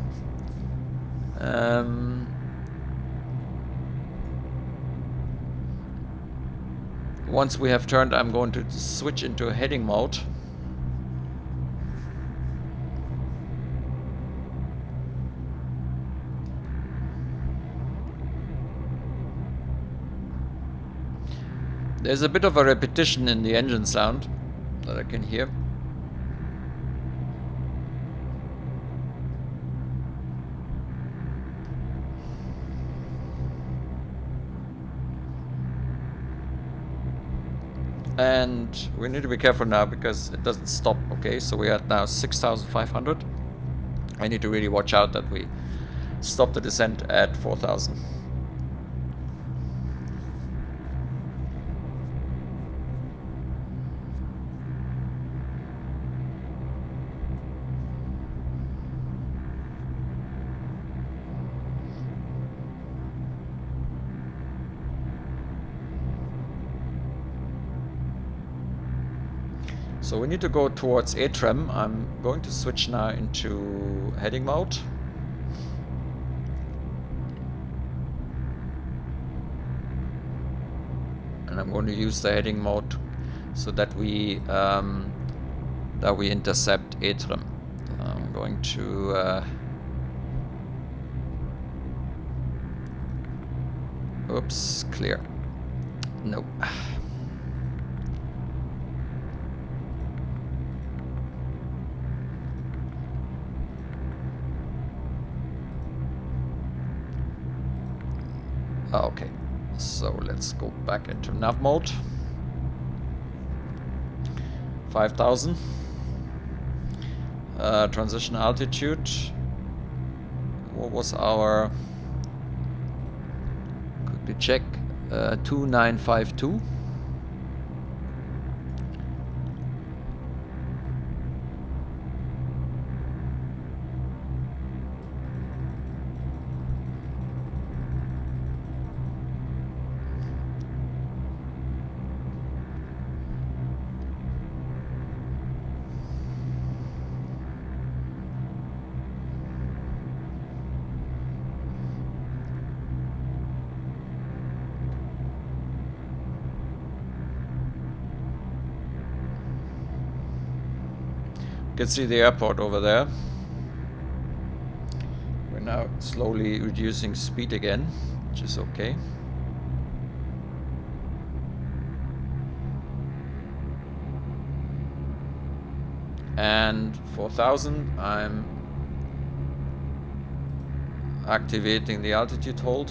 Once we have turned, I'm going to switch into heading mode. There's a bit of a repetition in the engine sound that I can hear. And we need to be careful now because it doesn't stop. Okay, so we are at now 6,500. I need to really watch out that we stop the descent at 4,000. So we need to go towards ATREM. I'm going to switch now into heading mode. And I'm going to use the heading mode so that we intercept ATREM. I'm going to oops, clear. Nope. Okay, so let's go back into nav mode. 5,000. Transition altitude. What was our? Quickly check. 2952. You can see the airport over there. We're now slowly reducing speed again, which is okay. And 4,000, I'm activating the altitude hold.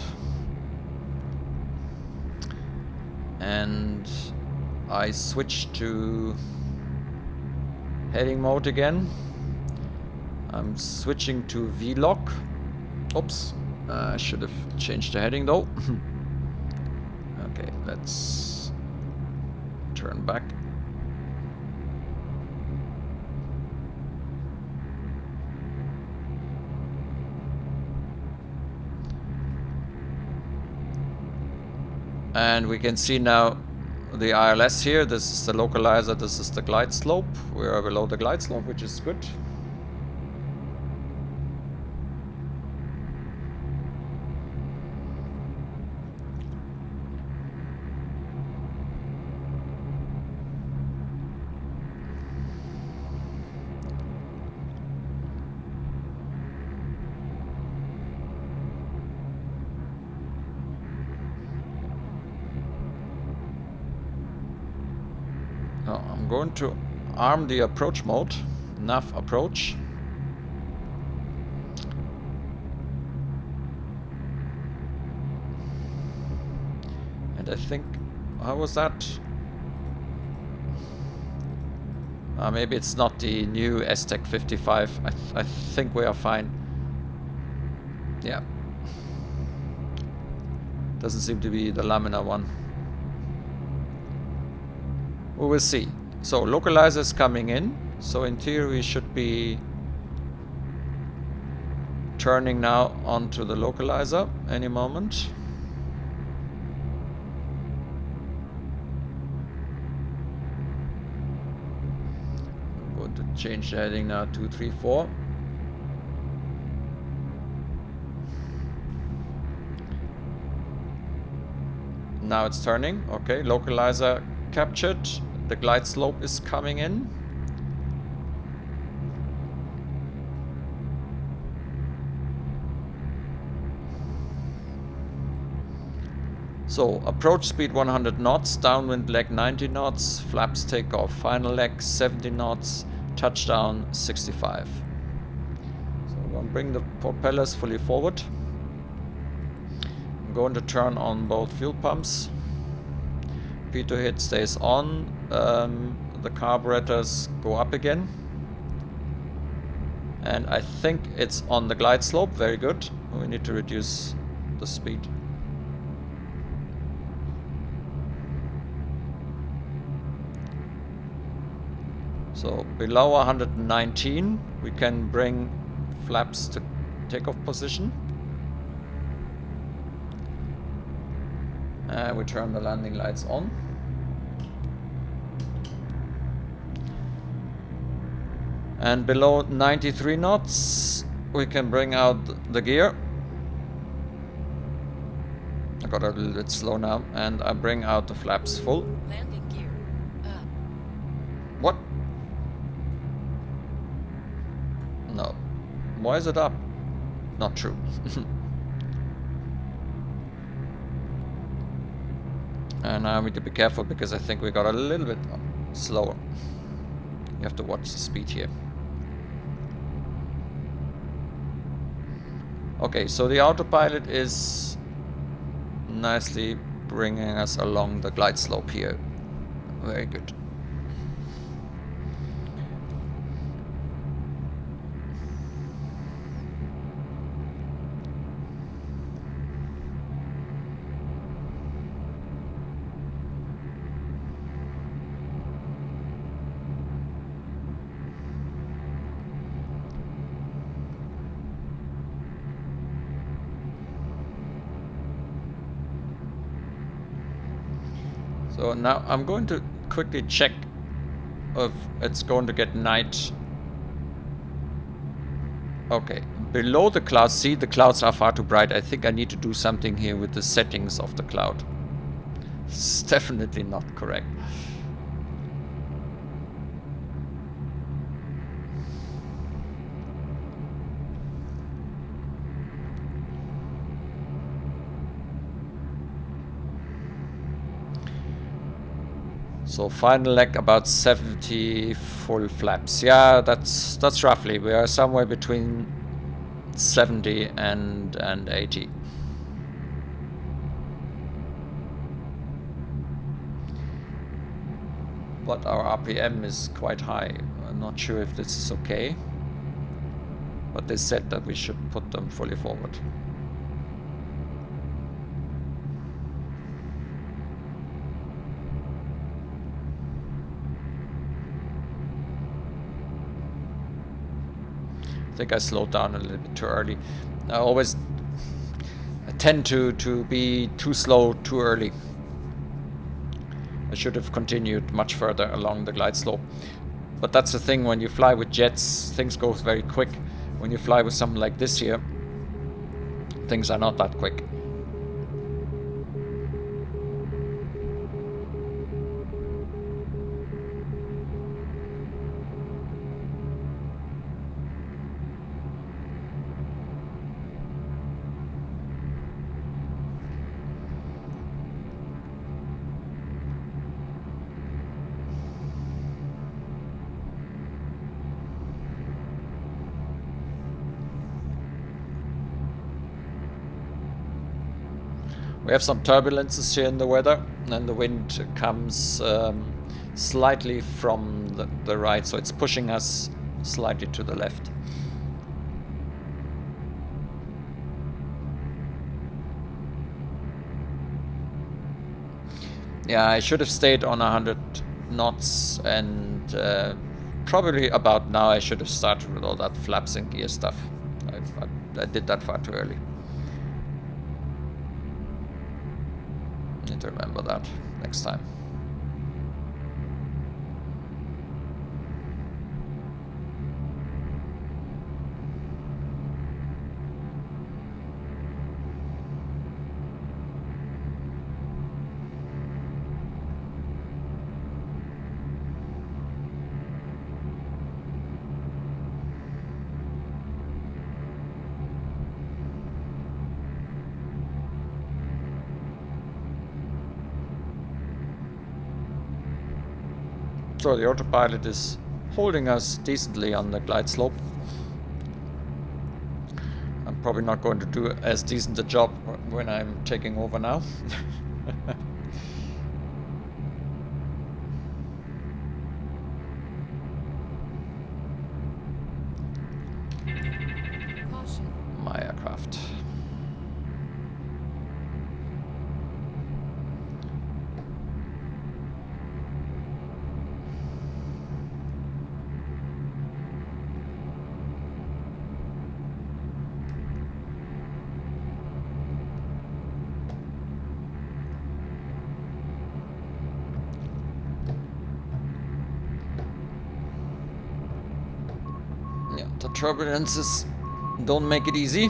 And I switch to heading mode again. I'm switching to V-lock. Oops, I should have changed the heading though. Okay, let's turn back. And we can see now the ILS here. This is the localizer, this is the glide slope. We are below the glide slope, which is good. Now I'm going to arm the approach mode, nav approach. And I think, how was that? Maybe it's not the new STEC 55. I think we are fine. Yeah. Doesn't seem to be the laminar one. We will see. So localizer is coming in. So in theory we should be turning now onto the localizer any moment. Change the heading now to 234. Now it's turning. Okay, localizer captured. The glide slope is coming in. So approach speed 100 knots, downwind leg 90 knots, flaps takeoff, final leg 70 knots. Touchdown 65. So I'm going to bring the propellers fully forward. I'm going to turn on both fuel pumps. P2 hit stays on. The carburetors go up again. And I think it's on the glide slope. Very good. We need to reduce the speed. So below 119, we can bring flaps to takeoff position. We turn the landing lights on. And below 93 knots, we can bring out the gear. I got a little bit slow now, and I bring out the flaps full. Landing gear up. What? No. Why is it up? Not true. And now I need to be careful because I think we got a little bit slower. You have to watch the speed here. Okay, so the autopilot is nicely bringing us along the glide slope here. Very good. So now I'm going to quickly check if it's going to get night. Okay, below the clouds, see the clouds are far too bright. I think I need to do something here with the settings of the cloud. It's definitely not correct. So final leg about 70 full flaps. Yeah, that's roughly. We are somewhere between 70 and 80. But our RPM is quite high. I'm not sure if this is okay. But they said that we should put them fully forward. I think I slowed down a little bit too early. I always tend to be too slow too early. I should have continued much further along the glide slope. But that's the thing, when you fly with jets, things go very quick. When you fly with something like this here, things are not that quick. We have some turbulences here in the weather, and the wind comes slightly from the right, so it's pushing us slightly to the left. Yeah, I should have stayed on 100 knots, and probably about now I should have started with all that flaps and gear stuff. I did that far too early. Need to remember that next time. So the autopilot is holding us decently on the glide slope. I'm probably not going to do as decent a job when I'm taking over now. Caution. My aircraft. The turbulences don't make it easy.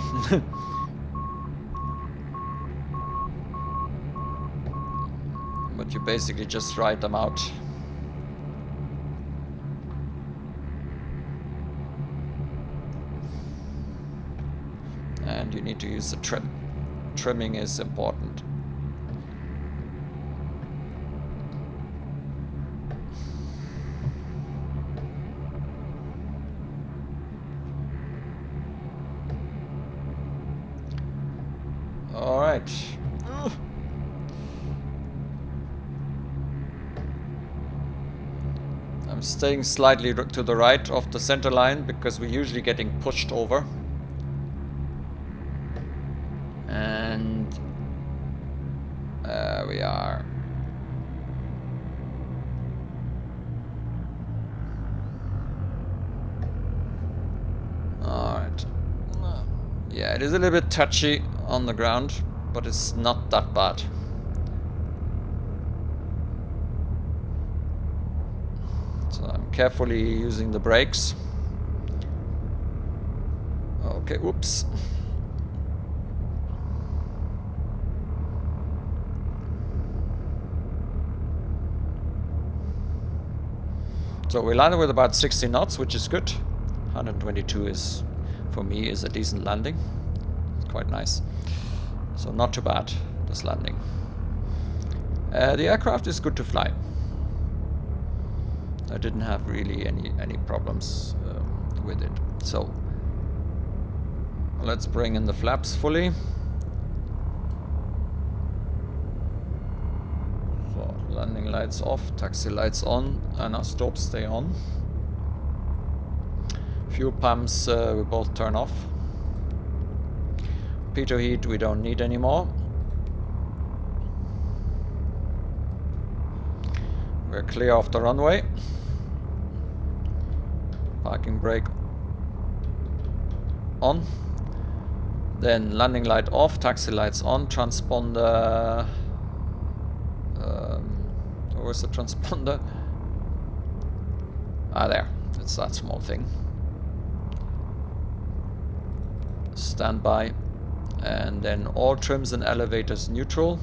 But you basically just ride them out. And you need to use the trim. Trimming is important. All right. I'm staying slightly to the right of the center line because we're usually getting pushed over. And there we are. All right. Yeah, it is a little bit touchy on the ground, but it's not that bad. So I'm carefully using the brakes. Okay, whoops. So we landed with about 60 knots, which is good. 122 is, for me, is a decent landing. It's quite nice. So not too bad, this landing. The aircraft is good to fly. I didn't have really any problems with it. So let's bring in the flaps fully. So landing lights off, taxi lights on, and our strobes stay on. Fuel pumps we both turn off. Pitot heat we don't need anymore. We're clear off the runway. Parking brake on. Then landing light off, taxi lights on, transponder. Where's the transponder? Ah, there. It's that small thing. Standby. And then all trims and elevators neutral.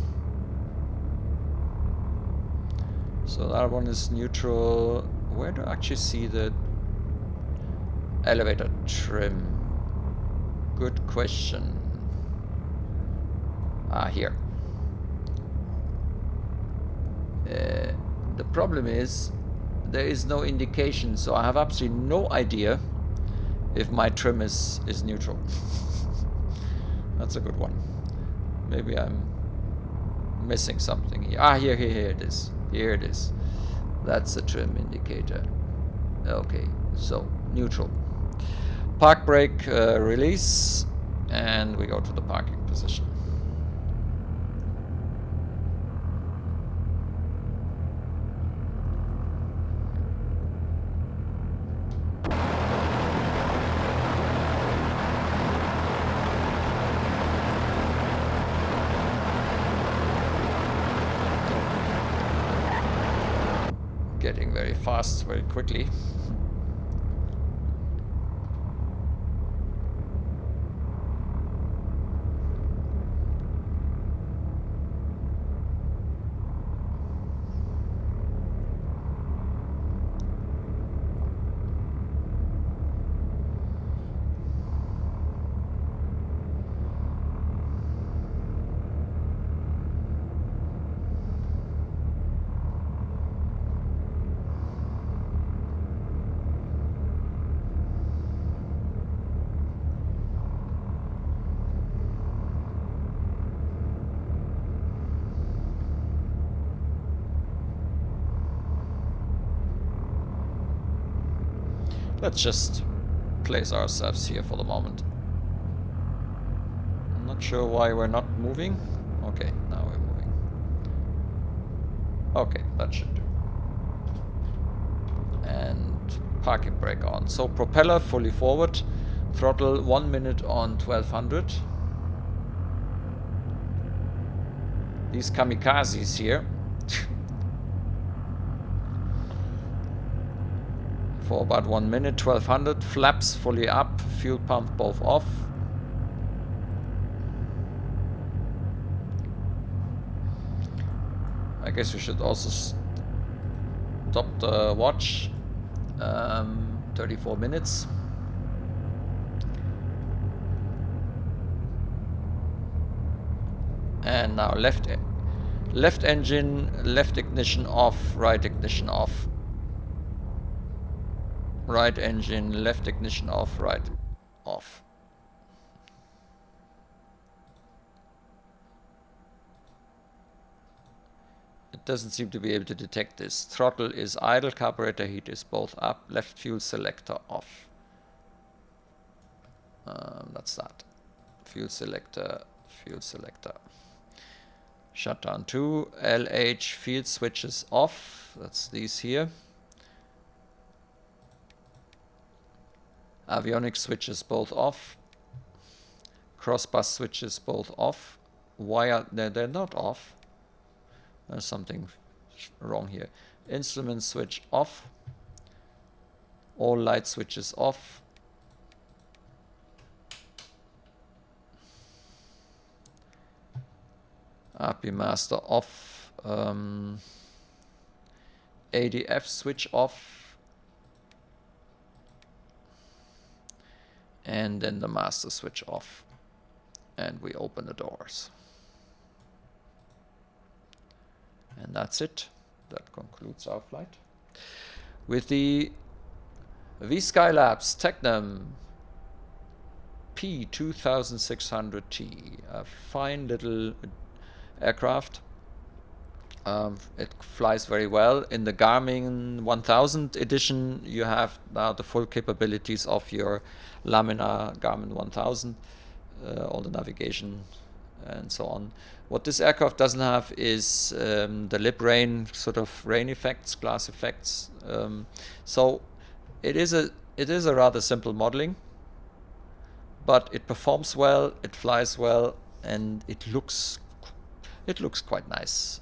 So that one is neutral. Where do I actually see the elevator trim? Good question. Ah, here. The problem is there is no indication, so I have absolutely no idea if my trim is neutral. That's a good one. Maybe I'm missing something here. Ah, here it is. Here it is. That's the trim indicator. Okay, so neutral. Park brake release, and we go to the parking position. Getting very fast, very quickly. Let's just place ourselves here for the moment. I'm not sure why we're not moving. Okay, now we're moving. Okay, that should do. And parking brake on. So propeller fully forward. Throttle 1 minute on 1200. These kamikazes here. For about 1 minute, 1200. Flaps fully up, fuel pump both off. I guess we should also stop the watch. 34 minutes. And now left engine, left ignition off, right ignition off. Right engine, left ignition off, right off. It doesn't seem to be able to detect this. Throttle is idle, carburetor heat is both up, left fuel selector off. That's that. Fuel selector, fuel selector. Shutdown 2, LH field switches off. That's these here. Avionics switches both off. Crossbus switches both off. Why are they're not off? There's something wrong here. Instrument switch off. All light switches off. API master off. ADF switch off. And then the master switch off. And we open the doors. And that's it. That concludes our flight. With the Vskylabs Tecnam P2600T, a fine little aircraft. It flies very well. In the Garmin 1000 edition, you have now the full capabilities of your Laminar Garmin 1000, all the navigation and so on. What this aircraft doesn't have is the lip rain, sort of rain effects, glass effects. So it is a rather simple modeling, but it performs well, it flies well, and it looks quite nice.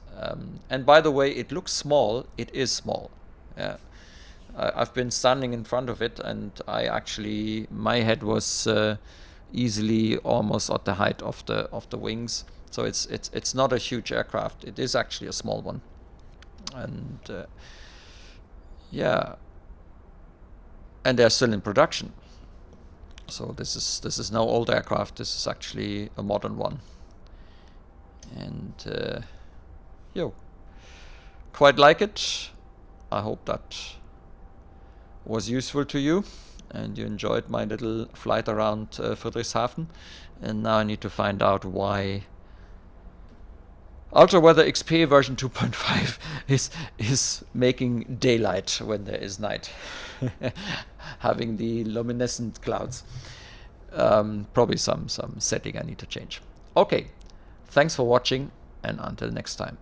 And by the way, it looks small. It is small. Yeah, I've been standing in front of it, and my head was easily almost at the height of the wings. So it's not a huge aircraft. It is actually a small one, and yeah, and they're still in production. So this is no old aircraft. This is actually a modern one, and quite like it. I hope that was useful to you and you enjoyed my little flight around Friedrichshafen. And now I need to find out Ultra Weather XP version 2.5 is making daylight when there is night, having the luminescent clouds. Probably some setting I need to change. Okay, thanks for watching, and until next time.